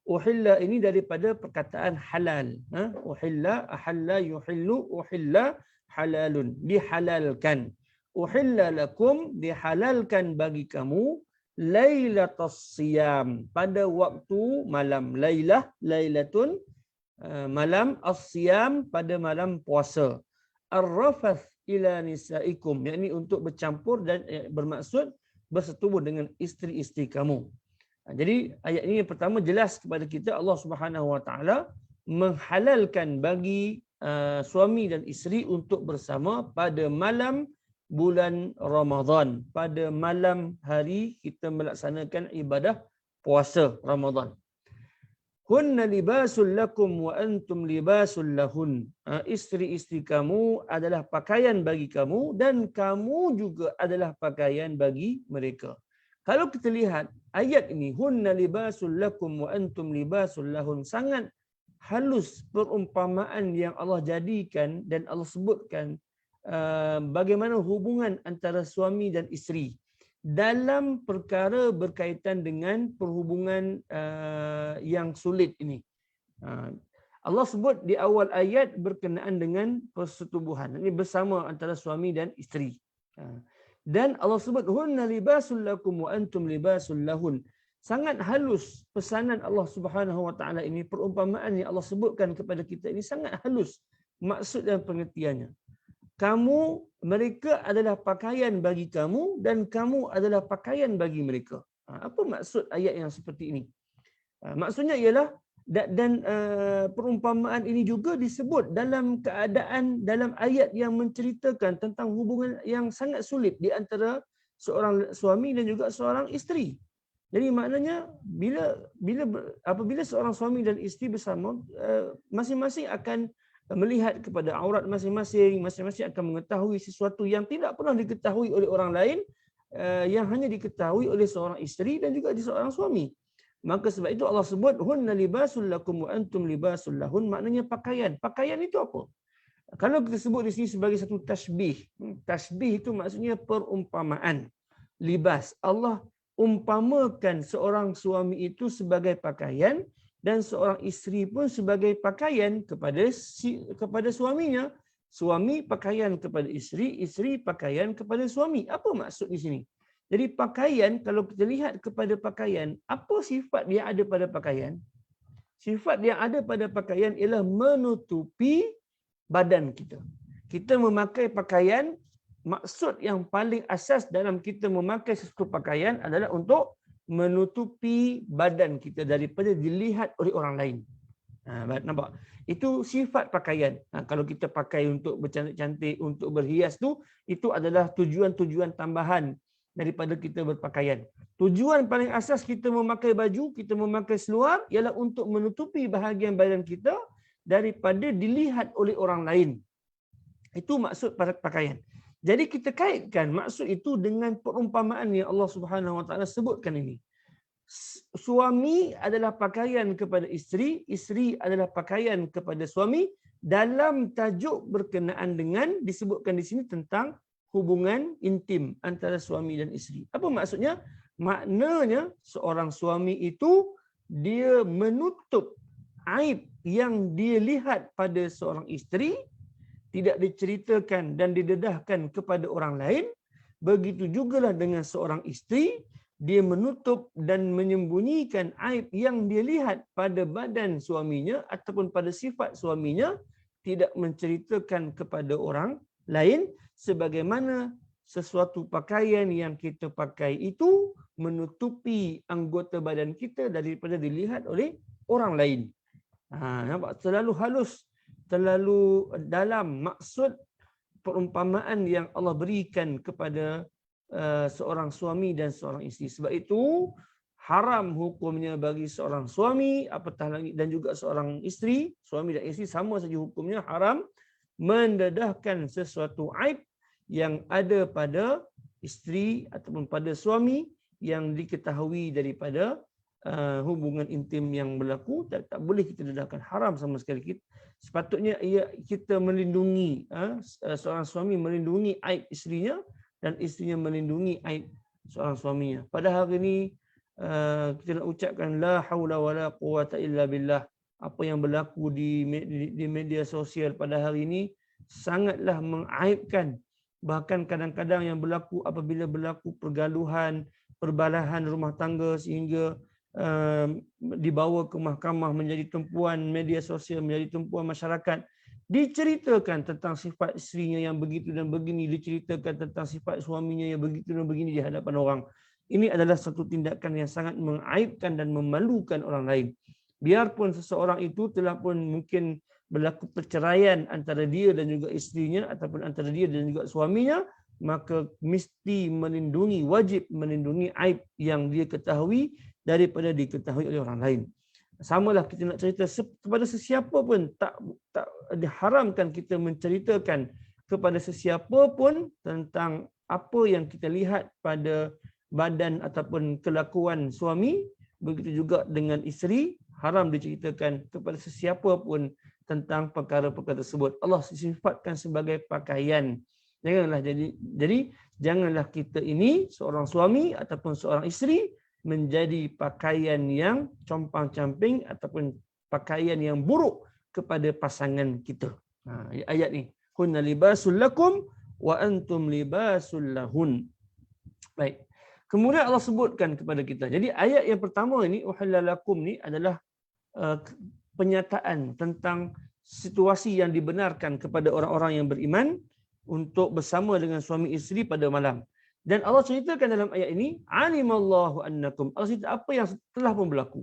Uhilla ini daripada perkataan halal. Uhilla, ahalla, yuhillu, uhilla, halalun. Dihalalkan. Uhilla lakum, dihalalkan bagi kamu, lailatas siyam, pada waktu malam. Lailah, lailatun, malam, as-siyam, pada malam puasa. Ar-rafath ila nisaikum, yakni untuk bercampur dan bermaksud bersetubuh dengan isteri-isteri kamu. Jadi ayat ini yang pertama jelas kepada kita Allah Subhanahu wa taala menghalalkan bagi suami dan isteri untuk bersama pada malam bulan Ramadan, pada malam hari kita melaksanakan ibadah puasa Ramadan. Hunna libasul lakum wa antum libasul lahun. Isteri-isteri kamu adalah pakaian bagi kamu dan kamu juga adalah pakaian bagi mereka. Kalau kita lihat ayat ini, hunna libasul lakum wa antum libasul lahun, sangat halus perumpamaan yang Allah jadikan dan Allah sebutkan bagaimana hubungan antara suami dan isteri dalam perkara berkaitan dengan perhubungan yang sulit ini. Allah sebut di awal ayat berkenaan dengan persetubuhan, ini bersama antara suami dan isteri. Dan Allah sebut hunna libasul lakum wa antum libasul lahun. Sangat halus pesanan Allah Subhanahu wa taala ini, perumpamaan yang Allah sebutkan kepada kita ini sangat halus maksud dan pengertiannya. Mereka adalah pakaian bagi kamu dan kamu adalah pakaian bagi mereka. Apa maksud ayat yang seperti ini? Maksudnya ialah perumpamaan ini juga disebut dalam keadaan dalam ayat yang menceritakan tentang hubungan yang sangat sulit di antara seorang suami dan juga seorang isteri. Jadi maknanya apabila seorang suami dan isteri bersama, masing-masing akan melihat kepada aurat masing-masing, masing-masing akan mengetahui sesuatu yang tidak pernah diketahui oleh orang lain, yang hanya diketahui oleh seorang isteri dan juga seorang suami. Maka sebab itu Allah sebut hunna libasul lakum wa antum libasul lahun, maknanya pakaian. Pakaian itu apa? Kalau kita sebut di sini sebagai satu tasbih. Tasbih itu maksudnya perumpamaan. Libas. Allah umpamakan seorang suami itu sebagai pakaian dan seorang isteri pun sebagai pakaian kepada suaminya. Suami pakaian kepada isteri, isteri pakaian kepada suami. Apa maksud di sini? Jadi pakaian, kalau kita lihat kepada pakaian, apa sifat yang ada pada pakaian? Sifat yang ada pada pakaian ialah menutupi badan kita. Kita memakai pakaian, maksud yang paling asas dalam kita memakai sesuatu pakaian adalah untuk menutupi badan kita daripada dilihat oleh orang lain. Nampak? Itu sifat pakaian. Kalau kita pakai untuk bercantik-cantik, untuk berhias tu, itu adalah tujuan-tujuan tambahan daripada kita berpakaian. Tujuan paling asas kita memakai baju, kita memakai seluar ialah untuk menutupi bahagian badan kita daripada dilihat oleh orang lain. Itu maksud pakaian. Jadi kita kaitkan maksud itu dengan perumpamaan yang Allah Subhanahu Wa Taala sebutkan ini. Suami adalah pakaian kepada isteri, isteri adalah pakaian kepada suami dalam tajuk berkenaan dengan disebutkan di sini tentang hubungan intim antara suami dan isteri. Apa maksudnya? Maknanya seorang suami itu dia menutup aib yang dia lihat pada seorang isteri, tidak diceritakan dan didedahkan kepada orang lain. Begitu jugalah dengan seorang isteri, dia menutup dan menyembunyikan aib yang dia lihat pada badan suaminya ataupun pada sifat suaminya, tidak menceritakan kepada orang lain, sebagaimana sesuatu pakaian yang kita pakai itu menutupi anggota badan kita daripada dilihat oleh orang lain. Nampak? Terlalu halus, terlalu dalam maksud perumpamaan yang Allah berikan kepada seorang suami dan seorang isteri. Sebab itu haram hukumnya bagi seorang suami, apatah lagi dan juga seorang isteri, suami dan isteri sama saja hukumnya haram mendedahkan sesuatu aib yang ada pada isteri ataupun pada suami yang diketahui daripada hubungan intim yang berlaku. Tak boleh kita dedahkan, haram sama sekali. Sepatutnya kita melindungi, seorang suami melindungi aib isterinya dan isterinya melindungi aib seorang suaminya. Pada hari ini kita nak ucapkan la haula wala quwata illa billah. Apa yang berlaku di media sosial pada hari ini sangatlah mengaibkan. Bahkan kadang-kadang yang berlaku apabila berlaku pergaduhan, perbalahan rumah tangga sehingga dibawa ke mahkamah menjadi tumpuan media sosial, menjadi tumpuan masyarakat. Diceritakan tentang sifat isterinya yang begitu dan begini, diceritakan tentang sifat suaminya yang begitu dan begini di hadapan orang. Ini adalah satu tindakan yang sangat mengaibkan dan memalukan orang lain. Biarpun seseorang itu telah pun mungkin berlaku perceraian antara dia dan juga isterinya ataupun antara dia dan juga suaminya, maka mesti melindungi, wajib melindungi aib yang dia ketahui daripada diketahui oleh orang lain. Samalah kita nak cerita kepada sesiapa pun, tak diharamkan kita menceritakan kepada sesiapa pun tentang apa yang kita lihat pada badan ataupun kelakuan suami. Begitu juga dengan isteri, haram diceritakan kepada sesiapa pun tentang perkara-perkara tersebut. Allah sifatkan sebagai pakaian. Jadi janganlah kita ini seorang suami ataupun seorang isteri menjadi pakaian yang compang-camping ataupun pakaian yang buruk kepada pasangan kita. Ayat ni, hunna libasul lakum wa antum libasul lahun. Baik. Kemudian Allah sebutkan kepada kita. Jadi ayat yang pertama ini, uhillalakum ni adalah penyataan tentang situasi yang dibenarkan kepada orang-orang yang beriman untuk bersama dengan suami isteri pada malam. Dan Allah ceritakan dalam ayat ini, alimallahu annakum. Allah cerita apa yang telah pun berlaku.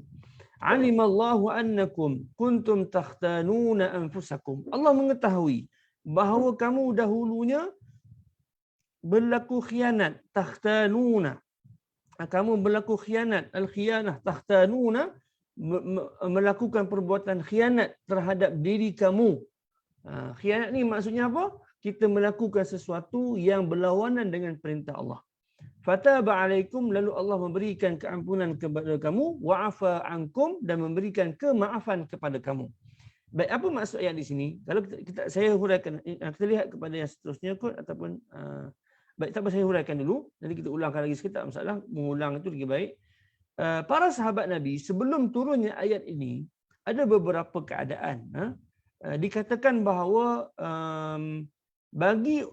Alimallahu annakum kuntum takhtanuna anfusakum. Allah mengetahui bahawa kamu dahulunya berlaku khianat, takhtanuna. Kamu berlaku khianat, al-khianah, takhtanuna, melakukan perbuatan khianat terhadap diri kamu Khianat ni maksudnya apa? Kita melakukan sesuatu yang berlawanan dengan perintah Allah. Fataba alaikum, lalu Allah memberikan keampunan kepada kamu, wa'afa ankum, dan memberikan kemaafan kepada kamu. Baik, apa maksud ayat di sini? Kalau saya huraikan, kita lihat kepada yang seterusnya kot, ataupun baik, tak apa, saya huraikan dulu. Nanti kita ulangkan lagi sikit, tak masalah. Mengulang itu lebih baik. Para sahabat Nabi, sebelum turunnya ayat ini, ada beberapa keadaan. Dikatakan bahawa bagi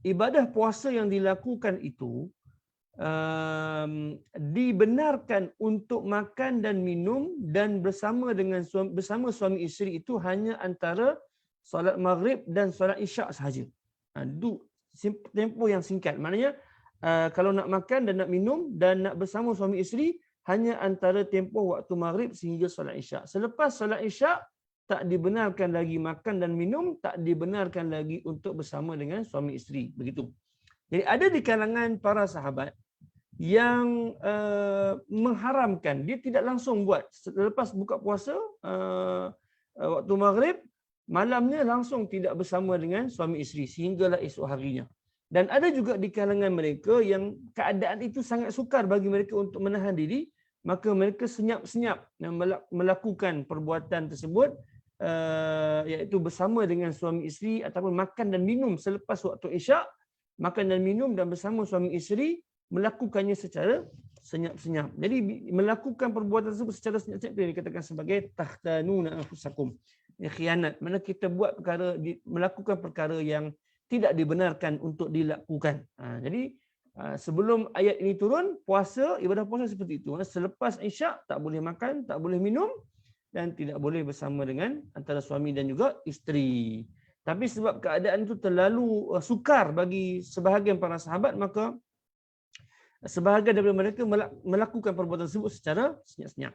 ibadah puasa yang dilakukan itu dibenarkan untuk makan dan minum dan bersama suami isteri itu hanya antara solat maghrib dan solat isyak sahaja. Tempoh yang singkat. Maknanya kalau nak makan dan nak minum dan nak bersama suami isteri hanya antara tempoh waktu maghrib sehingga solat isyak. Selepas solat isyak tak dibenarkan lagi makan dan minum, tak dibenarkan lagi untuk bersama dengan suami isteri. Begitu. Jadi ada di kalangan para sahabat yang mengharamkan, dia tidak langsung buat. Selepas buka puasa, waktu maghrib, malamnya langsung tidak bersama dengan suami isteri sehinggalah esok harinya. Dan ada juga di kalangan mereka yang keadaan itu sangat sukar bagi mereka untuk menahan diri, maka mereka senyap-senyap melakukan perbuatan tersebut, iaitu bersama dengan suami isteri ataupun makan dan minum selepas waktu isyak, makan dan minum dan bersama suami isteri, melakukannya secara senyap-senyap. Jadi melakukan perbuatan tersebut secara senyap-senyap itu dikatakan sebagai tahtanuna anfusakum. Khianat, mana kita buat perkara, melakukan perkara yang tidak dibenarkan untuk dilakukan. Jadi sebelum ayat ini turun, puasa, ibadah puasa seperti itu. Selepas isyak tak boleh makan, tak boleh minum dan tidak boleh bersama dengan antara suami dan juga isteri. Tapi sebab keadaan itu terlalu sukar bagi sebahagian para sahabat, maka sebahagian daripada mereka melakukan perbuatan tersebut secara senyap-senyap.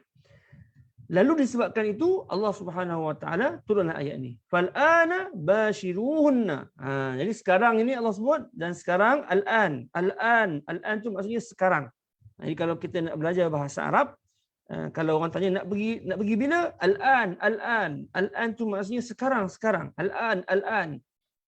Lalu disebabkan itu Allah Subhanahu wa taala turunlah ayat ini. Fal ana bashiruhunna. Jadi sekarang ini Allah sebut, dan sekarang al-an. Al-an itu maksudnya sekarang. Jadi kalau kita nak belajar bahasa Arab, kalau orang tanya nak pergi bila? Al-an. Al-an tu maksudnya sekarang. Al-an.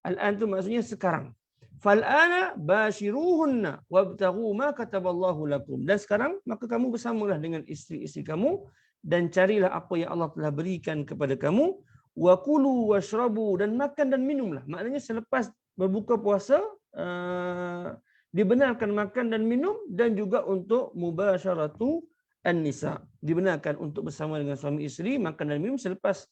Al-an tu maksudnya sekarang. Fal ana bashiruhunna wabtaghu ma kataballahu lakum. Dan sekarang maka kamu bersamalah dengan isteri-isteri kamu dan carilah apa yang Allah telah berikan kepada kamu. Wa kulu washrabu, dan makan dan minumlah. Maknanya selepas berbuka puasa dibenarkan makan dan minum, dan juga untuk mubasyaratu an-nisa. Dibenarkan untuk bersama dengan suami isteri, makan dan minum selepas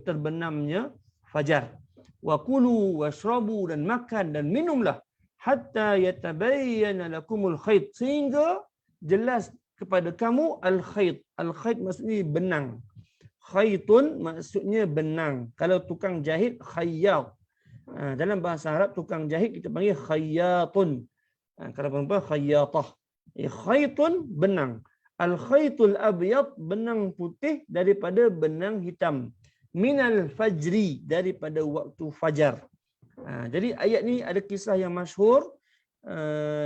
terbenamnya fajar. Wa kulu washrabu, dan makan dan minumlah hatta yatabayyana lakumul khayt, sehingga jelas kepada kamu al-khayt. Al-khayt maksudnya benang. Khaytun maksudnya benang. Kalau tukang jahit, khayyat. Dalam bahasa Arab, tukang jahit kita panggil khayyatun. Kalau perempuan, khayyatah. Khaytun, benang. Al-khaytul abyad, benang putih daripada benang hitam. Minal fajri, daripada waktu fajar. Jadi ayat ni ada kisah yang masyhur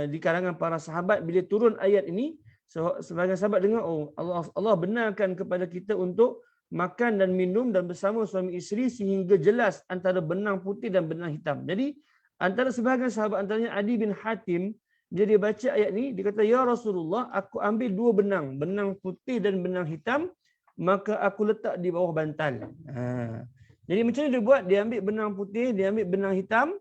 di kalangan para sahabat. Bila turun ayat ini, sebagian sahabat dengar, oh Allah benarkan kepada kita untuk makan dan minum dan bersama suami isteri sehingga jelas antara benang putih dan benang hitam. Jadi antara sebahagian sahabat, antaranya Adi bin Hatim, dia baca ayat ni, dia kata, ya Rasulullah, aku ambil dua benang, benang putih dan benang hitam, maka aku letak di bawah bantal. Jadi macam mana dia buat? Dia ambil benang putih, dia ambil benang hitam,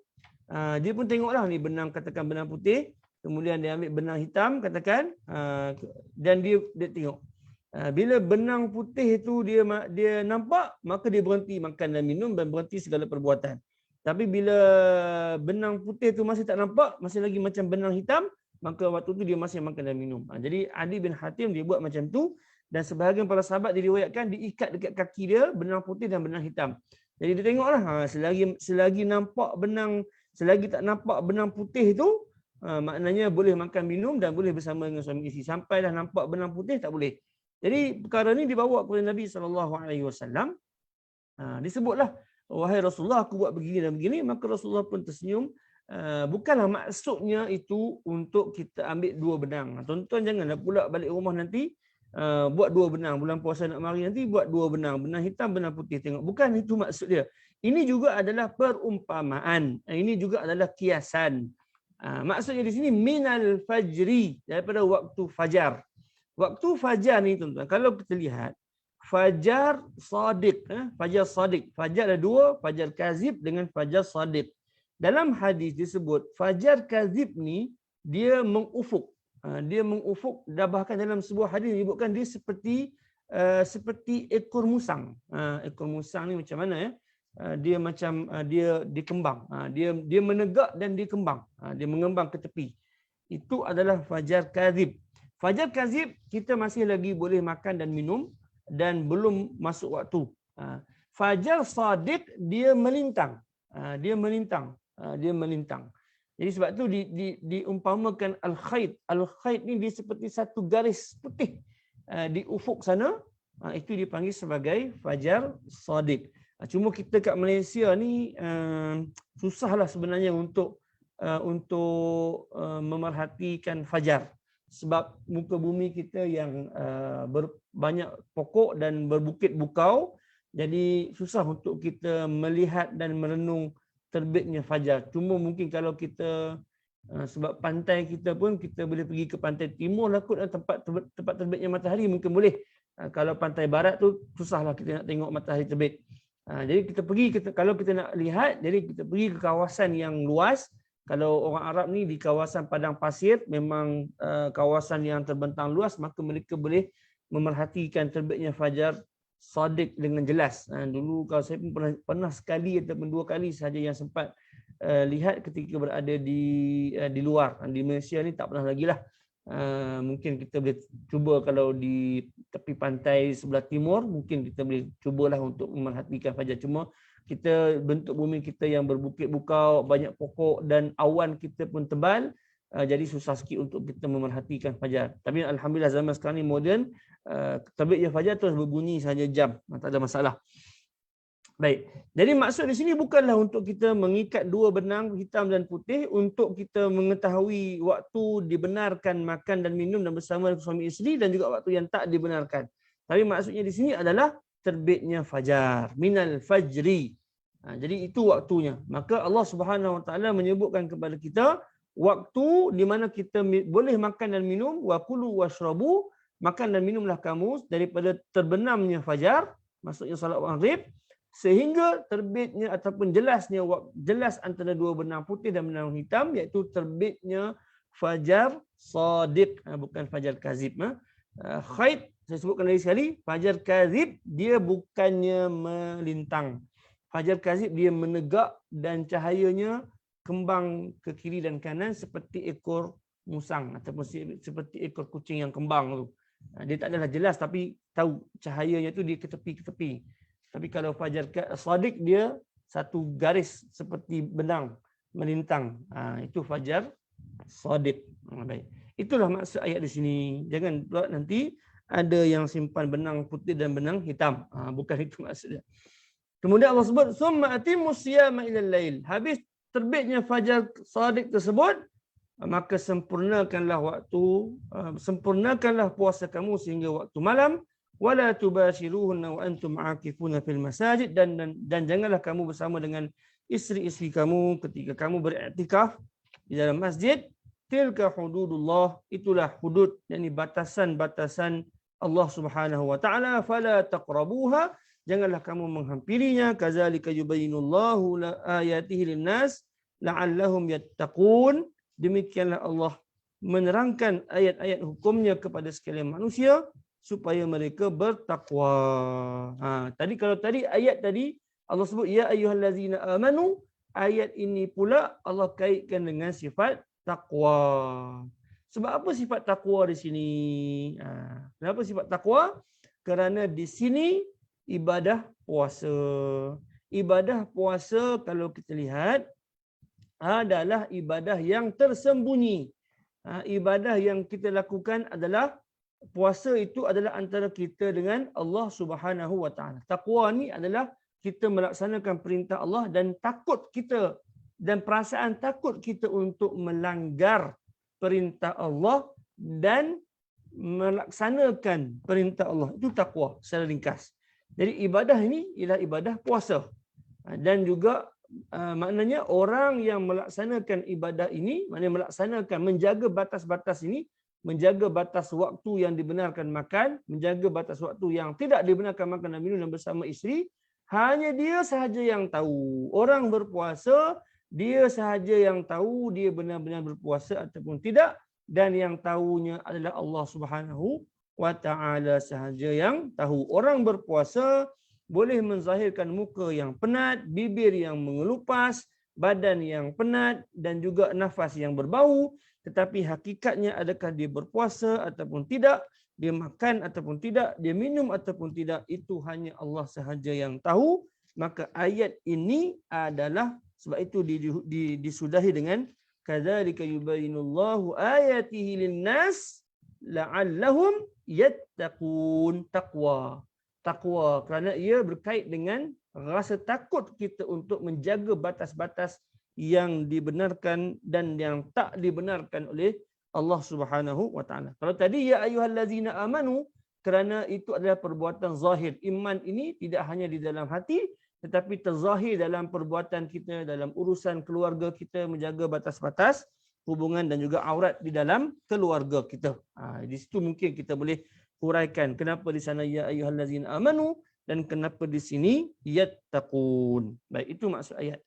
dia pun tengoklah ni benang, katakan benang putih, kemudian dia ambil benang hitam, katakan, dan dia tengok. Bila benang putih itu dia nampak, maka dia berhenti makan dan minum dan berhenti segala perbuatan. Tapi bila benang putih itu masih tak nampak, masih lagi macam benang hitam, maka waktu itu dia masih makan dan minum. Jadi Adi bin Hatim dia buat macam tu, dan sebahagian para sahabat diriwayatkan diikat dekat kaki dia benang putih dan benang hitam. Jadi dia tengoklah, selagi nampak benang, selagi tak nampak benang putih itu, maknanya boleh makan minum dan boleh bersama dengan suami isteri. Sampailah nampak benang putih, tak boleh. Jadi perkara ni dibawa kepada Nabi SAW. Disebutlah, wahai Rasulullah, aku buat begini dan begini. Maka Rasulullah pun tersenyum. Bukanlah maksudnya itu untuk kita ambil dua benang. Tuan-tuan janganlah pula balik rumah nanti buat dua benang, bulan puasa nak mari nanti buat dua benang, benang hitam, benang putih, tengok. Bukan itu maksud dia. Ini juga adalah perumpamaan. Ini juga adalah kiasan. Maksudnya di sini minal fajri, daripada waktu fajar. Waktu fajar ni tuan-tuan, kalau kita lihat fajar sadiq, fajar sadiq. Fajar ada dua, fajar kazib dengan fajar sadiq. Dalam hadis disebut fajar kazib ni dia mengufuk. Dia mengufuk, dah bahkan dalam sebuah hadis disebutkan dia seperti ekor musang. Ekor musang ni macam mana ya? Dia macam dia dikembang. Dia menegak dan dikembang. Dia mengembang ke tepi. Itu adalah fajar kazib. Fajar kazib kita masih lagi boleh makan dan minum dan belum masuk waktu. Fajar sadiq dia melintang. Dia melintang. Jadi sebab tu diumpamakan al-khayt. Al-khayt ni dia seperti satu garis putih di ufuk sana. Itu dipanggil sebagai fajar sadiq. Cuma kita kat Malaysia ni susahlah sebenarnya untuk memerhatikan fajar. Sebab muka bumi kita yang banyak pokok dan berbukit bukau, jadi susah untuk kita melihat dan merenung terbitnya fajar. Cuma mungkin kalau kita sebab pantai kita pun kita boleh pergi ke pantai timur lah kot, tempat terbitnya matahari mungkin boleh. Kalau pantai barat tu susahlah kita nak tengok matahari terbit. Jadi kalau kita nak lihat, jadi kita pergi ke kawasan yang luas. Kalau orang Arab ni di kawasan padang pasir, memang kawasan yang terbentang luas, maka mereka boleh memerhatikan terbitnya fajar sadiq dengan jelas. Dulu kalau saya pun pernah sekali ataupun dua kali sahaja yang sempat lihat ketika berada di luar. Di Malaysia ni tak pernah lagi lah. Mungkin kita boleh cuba kalau di tepi pantai sebelah timur, mungkin kita boleh cubalah untuk memerhatikan fajar. Cuma kita bentuk bumi kita yang berbukit bukau, banyak pokok dan awan kita pun tebal, jadi susah sikit untuk kita memerhatikan fajar. Tapi alhamdulillah zaman sekarang ni moden, terbitnya fajar terus berbunyi sahaja jam, tak ada masalah. Baik. Jadi maksud di sini bukanlah untuk kita mengikat dua benang hitam dan putih untuk kita mengetahui waktu dibenarkan makan dan minum dan bersama suami isteri dan juga waktu yang tak dibenarkan. Tapi maksudnya di sini adalah terbitnya fajar, minal fajri. Jadi itu waktunya. Maka Allah Subhanahu Wa Taala menyebutkan kepada kita waktu di mana kita boleh makan dan minum, wa kulu washrabu, makan dan minumlah kamu daripada terbenamnya fajar, maksudnya salat maghrib, sehingga terbitnya ataupun jelas antara dua benang putih dan benang hitam, iaitu terbitnya fajar sadiq, bukan fajar kazib. Khayt, saya sebutkan lagi sekali, fajar kazib dia bukannya melintang. Fajar kazib dia menegak dan cahayanya kembang ke kiri dan kanan seperti ekor musang ataupun seperti ekor kucing yang kembang tu. Dia tak adalah jelas tapi tahu cahayanya tu dia ke tepi. Tapi kalau fajar sadiq dia satu garis seperti benang melintang. Itu fajar sadiq. Baik. Itulah maksud ayat di sini. Jangan pula nanti ada yang simpan benang putih dan benang hitam. Bukan itu maksudnya. Kemudian Allah sebut summa atimmus siyama ilal lail. Habis terbitnya fajar sadiq tersebut, maka sempurnakanlah puasa kamu sehingga waktu malam. Wala tubashiruhunna wa antum aakifuna fil masajid, dan janganlah kamu bersama dengan isteri-isteri kamu ketika kamu beriktikaf di dalam masjid. Tilka hududullah, itulah hudud, yakni batasan-batasan Allah Subhanahu wa taala. Fala taqrabuha, janganlah kamu menghampirinya. Kadzalika yubayyinullahu ayatihi linnas la'allahum yattaqun. Demikianlah Allah menerangkan ayat-ayat hukumnya kepada sekalian manusia supaya mereka bertakwa. Tadi ayat tadi Allah sebut ya ayyuhallazina amanu. Ayat ini pula Allah kaitkan dengan sifat takwa. Sebab apa sifat takwa di sini? Kenapa sifat takwa? Kerana di sini ibadah puasa. Ibadah puasa kalau kita lihat adalah ibadah yang tersembunyi. Ibadah yang kita lakukan adalah puasa itu adalah antara kita dengan Allah Subhanahu Wa Taala. Takwa ni adalah kita melaksanakan perintah Allah dan takut kita dan perasaan takut kita untuk melanggar perintah Allah dan melaksanakan perintah Allah. Itu takwa secara ringkas. Jadi ibadah ini ialah ibadah puasa. Dan juga maknanya orang yang melaksanakan ibadah ini, maknanya melaksanakan, menjaga batas-batas ini, menjaga batas waktu yang dibenarkan makan, menjaga batas waktu yang tidak dibenarkan makan dan minum bersama isteri, hanya dia sahaja yang tahu. Orang berpuasa, dia sahaja yang tahu dia benar-benar berpuasa ataupun tidak, dan yang tahunya adalah Allah Subhanahu wa Ta'ala sahaja yang tahu. Orang berpuasa boleh menzahirkan muka yang penat, bibir yang mengelupas, badan yang penat dan juga nafas yang berbau. Tetapi hakikatnya adakah dia berpuasa ataupun tidak, dia makan ataupun tidak, dia minum ataupun tidak, itu hanya Allah sahaja yang tahu. Maka ayat ini adalah, sebab itu disudahi dengan kadzalika yubayyinullahu ayatihi lin-nas la'allahum yattaqun. Takwa kerana ia berkait dengan rasa takut kita untuk menjaga batas-batas yang dibenarkan dan yang tak dibenarkan oleh Allah Subhanahu wa Ta'ala. Kalau tadi ya ayyuhallazina amanu, kerana itu adalah perbuatan zahir. Iman ini tidak hanya di dalam hati tetapi terzahir dalam perbuatan kita, dalam urusan keluarga kita, menjaga batas-batas hubungan dan juga aurat di dalam keluarga kita. Di situ mungkin kita boleh huraikan kenapa di sana ya ayyuhallazina amanu dan kenapa di sini yattaqun. Baik, itu maksud ayat.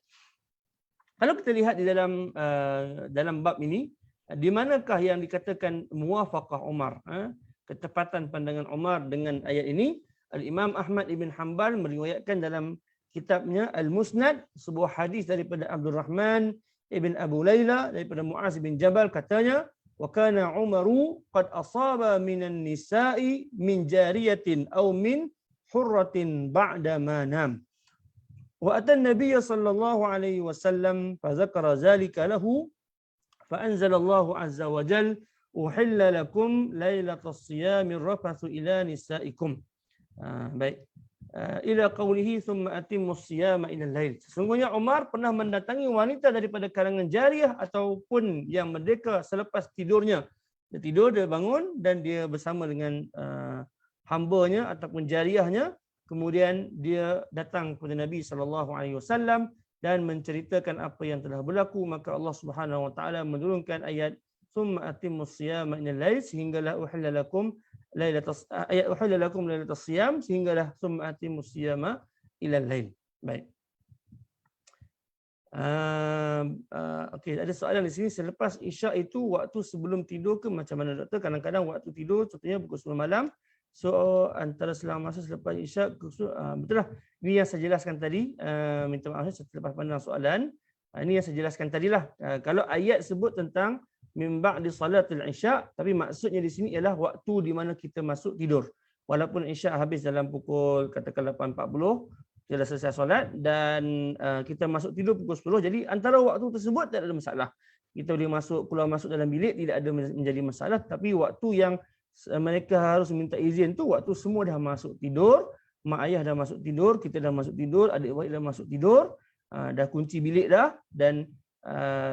Kalau kita lihat di dalam bab ini, di manakah yang dikatakan muwafaqah Umar, ketepatan pandangan Umar dengan ayat ini? Al-Imam Ahmad ibn Hanbal meriwayatkan dalam kitabnya Al-Musnad sebuah hadis daripada Abdul Rahman ibn Abu Layla daripada Muaz bin Jabal, katanya wa kana Umaru qad asaba minan nisa'i min jariyatin aw min hurratin ba'da ma nam. وأتى النبي صلى الله عليه وسلم فذكر ذلك له فأنزل الله عز وجل أحل لكم ليلة الصيام الرفث إلى نسائكم. Baik. Ila qawlihi thumma atimmus siyama ila al-lail. Sesungguhnya Umar pernah mendatangi wanita daripada kalangan jariyah ataupun yang merdeka selepas tidurnya. Dia tidur, dia bangun dan dia bersama dengan hambanya ataupun jariyahnya. Kemudian dia datang kepada Nabi SAW dan menceritakan apa yang telah berlaku. Maka Allah Subhanahu Wa Taala menurunkan ayat "Tsumma atimmus siyama ila al-lail" sehinggalah uhilla lakum lailatas siyam, sehinggalah "Tsumma atimmus siyama ila al-lail". Baik. Okey, ada soalan di sini, selepas Isyak itu waktu sebelum tidur ke macam mana doktor? Kadang-kadang waktu tidur contohnya pukul 10 malam. So antara selang masa selepas Isyak, betul lah. Ini yang saya jelaskan tadi. Minta maaf saya terlepas pandang soalan. Ini yang saya jelaskan tadilah. Kalau ayat sebut tentang min ba'di salatil Isyak, tapi maksudnya di sini ialah waktu di mana kita masuk tidur. Walaupun Isyak habis dalam pukul katakan 8.40, kita dah selesai solat dan kita masuk tidur pukul 10. Jadi antara waktu tersebut tak ada masalah. Kita boleh keluar masuk dalam bilik, tidak ada menjadi masalah. Tapi waktu yang mereka harus minta izin tu waktu semua dah masuk tidur, mak ayah dah masuk tidur, kita dah masuk tidur, adik-adik dah masuk tidur, dah kunci bilik dah, dan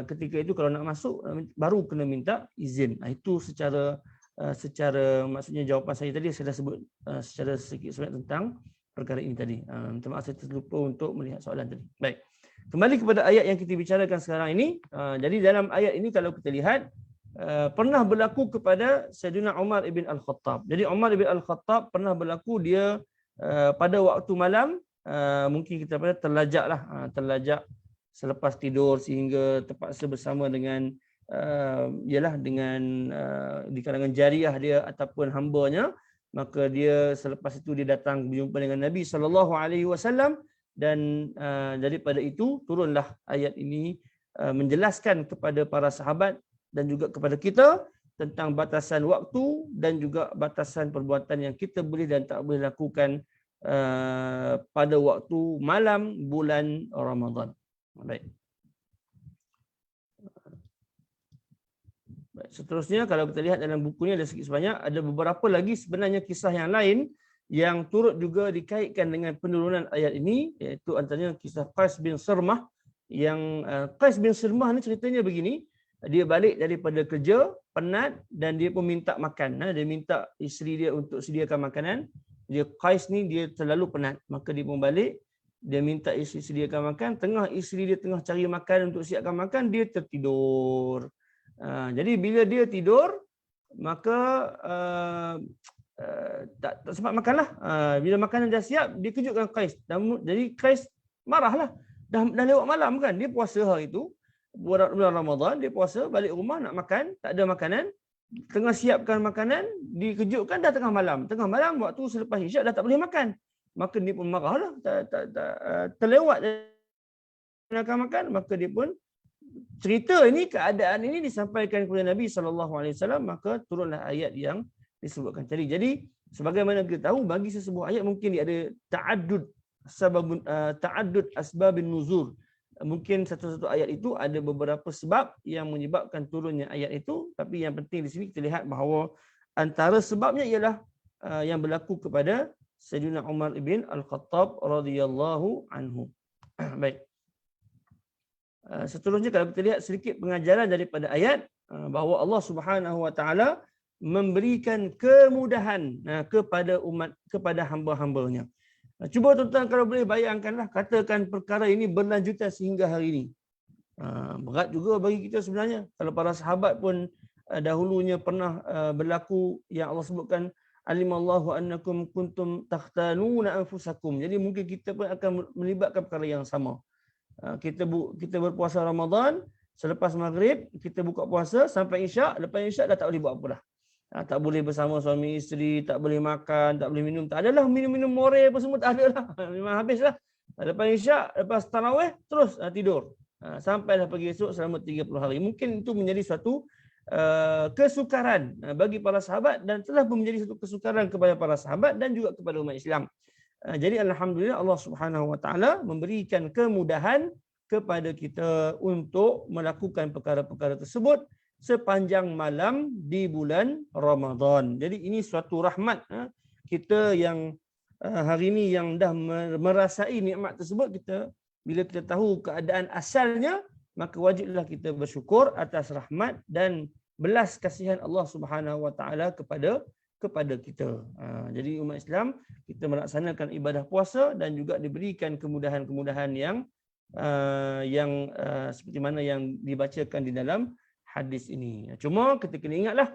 ketika itu kalau nak masuk baru kena minta izin. Itu secara maksudnya jawapan saya tadi saya dah sebut secara sedikit sebanyak tentang perkara ini tadi. Minta maaf saya terlupa untuk melihat soalan tadi. Baik. Kembali kepada ayat yang kita bicarakan sekarang ini. Jadi dalam ayat ini kalau kita lihat pernah berlaku kepada Sayyidina Umar ibn Al-Khattab. Jadi Umar ibn Al-Khattab pernah berlaku dia pada waktu malam, mungkin kita pada terlajak selepas tidur sehingga terpaksa bersama dengan di kalangan jariyah dia ataupun hambanya. Maka dia selepas itu dia datang berjumpa dengan Nabi SAW dan daripada itu turunlah ayat ini menjelaskan kepada para sahabat dan juga kepada kita tentang batasan waktu dan juga batasan perbuatan yang kita boleh dan tak boleh lakukan pada waktu malam bulan Ramadan. Baik. Seterusnya kalau kita lihat dalam buku ini ada sikit sebanyak, ada beberapa lagi sebenarnya kisah yang lain yang turut juga dikaitkan dengan penurunan ayat ini, iaitu antaranya kisah Qais bin Sirmah. Yang Qais bin Sirmah ni ceritanya begini. Dia balik daripada kerja penat dan dia pun minta makan. Dia minta isteri dia untuk sediakan makanan. Dia Qais ni dia terlalu penat. Maka dia pun balik. Dia minta isteri sediakan makan. Tengah isteri dia tengah cari makan untuk siapkan makan, dia tertidur. Jadi bila dia tidur, maka tak sempat makanlah. Bila makanan dah siap, dia kejutkan Qais. Jadi Qais marahlah. Dah lewat malam kan. Dia puasa hari itu. Bulan Ramadan, dia puasa, balik rumah nak makan, tak ada makanan. Tengah siapkan makanan, dikejutkan dah tengah malam. Tengah malam, waktu selepas isyak dah tak boleh makan. Maka dia pun marahlah. Terlewat nak makan. Maka dia pun cerita ini, keadaan ini disampaikan kepada Nabi SAW. Maka turunlah ayat yang disebutkan tadi. Jadi sebagaimana kita tahu, bagi sesebuah ayat mungkin dia ada ta'addud asbabun nuzul. Mungkin satu-satu ayat itu ada beberapa sebab yang menyebabkan turunnya ayat itu, tapi yang penting di sini kita lihat bahawa antara sebabnya ialah yang berlaku kepada Sayyidina Umar ibn Al-Khattab radhiyallahu anhu. Baik. Seterusnya kalau kita lihat sedikit pengajaran daripada ayat, bahawa Allah Subhanahu wa taala memberikan kemudahan kepada umat, kepada hamba-hambanya. Cuba tuan-tuan kalau boleh bayangkanlah, katakan perkara ini berlanjutan sehingga hari ini. Berat juga bagi kita sebenarnya. Kalau para sahabat pun dahulunya pernah berlaku yang Allah sebutkan, alimallahu annakum kuntum takhtanuna anfusakum. Jadi mungkin kita pun akan melibatkan perkara yang sama. Kita berpuasa Ramadan, selepas maghrib kita buka puasa sampai isyak, lepas isyak dah tak boleh buat apa dah. Tak boleh bersama suami isteri, tak boleh makan, tak boleh minum. Tak adalah minum-minum more apa semua, tak ada lah. Memang habislah. Lepas isyak, lepas tarawih, terus tidur. Sampailah pagi esok selama 30 hari. Mungkin itu menjadi suatu kesukaran bagi para sahabat dan telah menjadi satu kesukaran kepada para sahabat dan juga kepada umat Islam. Jadi alhamdulillah Allah Subhanahu wa taala memberikan kemudahan kepada kita untuk melakukan perkara-perkara tersebut sepanjang malam di bulan Ramadan. Jadi ini suatu rahmat kita yang hari ini yang dah merasai nikmat tersebut. Bila kita tahu keadaan asalnya, maka wajiblah kita bersyukur atas rahmat dan belas kasihan Allah Subhanahu wa taala kepada kita. Jadi umat Islam, kita melaksanakan ibadah puasa dan juga diberikan kemudahan-kemudahan yang seperti mana yang dibacakan di dalam hadis ini. Cuma kita kena ingatlah,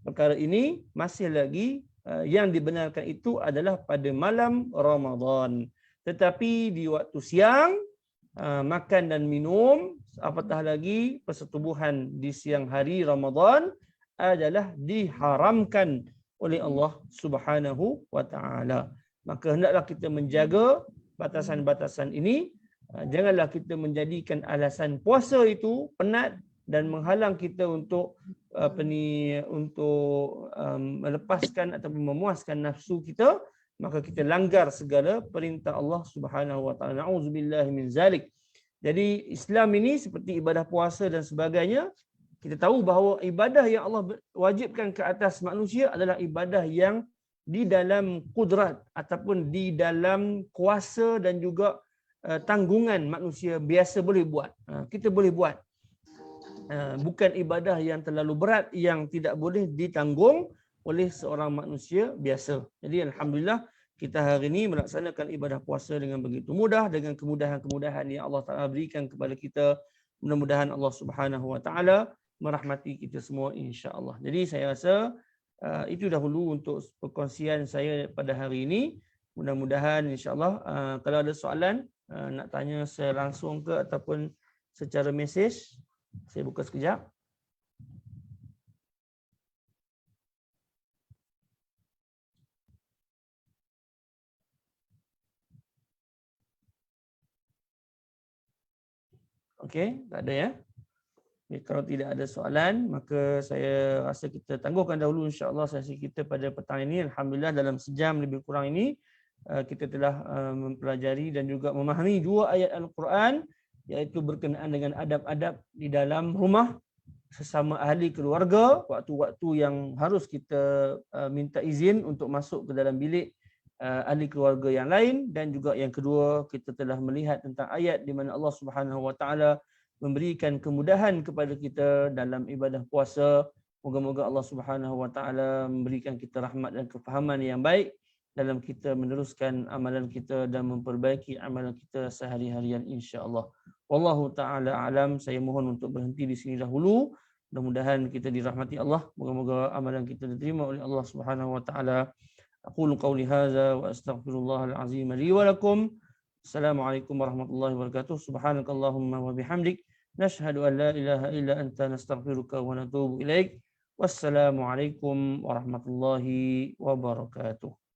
perkara ini masih lagi yang dibenarkan itu adalah pada malam Ramadan. Tetapi di waktu siang, makan dan minum, apatah lagi persetubuhan di siang hari Ramadan adalah diharamkan oleh Allah Subhanahu wa taala. Maka hendaklah kita menjaga batasan-batasan ini. Janganlah kita menjadikan alasan puasa itu penat dan menghalang kita untuk melepaskan ataupun memuaskan nafsu kita, maka kita langgar segala perintah Allah Subhanahu wa taala. Nauzubillahi min zalik. Jadi Islam ini seperti ibadah puasa dan sebagainya, kita tahu bahawa ibadah yang Allah wajibkan ke atas manusia adalah ibadah yang di dalam kudrat ataupun di dalam kuasa dan juga tanggungan manusia biasa boleh buat. Kita boleh buat. Bukan ibadah yang terlalu berat yang tidak boleh ditanggung oleh seorang manusia biasa. Jadi alhamdulillah kita hari ini melaksanakan ibadah puasa dengan begitu mudah, dengan kemudahan-kemudahan yang Allah Taala berikan kepada kita. Mudah-mudahan Allah Subhanahu wa taala merahmati kita semua insya-Allah. Jadi saya rasa itu dahulu untuk perkongsian saya pada hari ini. Mudah-mudahan insya-Allah kalau ada soalan nak tanya saya langsung ke ataupun secara mesej, saya buka sekejap. Okey, tak ada ya. Okay, kalau tidak ada soalan, maka saya rasa kita tangguhkan dahulu insya-Allah sesi kita pada petang ini. Alhamdulillah dalam sejam lebih kurang ini kita telah mempelajari dan juga memahami dua ayat Al-Quran, iaitu berkenaan dengan adab-adab di dalam rumah sesama ahli keluarga, waktu-waktu yang harus kita minta izin untuk masuk ke dalam bilik ahli keluarga yang lain, dan juga yang kedua kita telah melihat tentang ayat di mana Allah Subhanahu wa taala memberikan kemudahan kepada kita dalam ibadah puasa Moga-moga Allah Subhanahu wa taala memberikan kita rahmat dan kefahaman yang baik dalam kita meneruskan amalan kita dan memperbaiki amalan kita sehari-harian insya-Allah. Wallahu taala alam. Saya mohon untuk berhenti di sini dahulu. Mudah-mudahan kita dirahmati Allah. Moga-moga amalan kita diterima oleh Allah Subhanahu wa taala. Aqulu qawli hadza wa astaghfirullahal azim li wa lakum. Assalamualaikum warahmatullahi wabarakatuh. Subhanakallahumma wa bihamdik nashhadu an la ilaha illa anta nastaghfiruka wa natubu ilaik. Wassalamualaikum warahmatullahi wabarakatuh.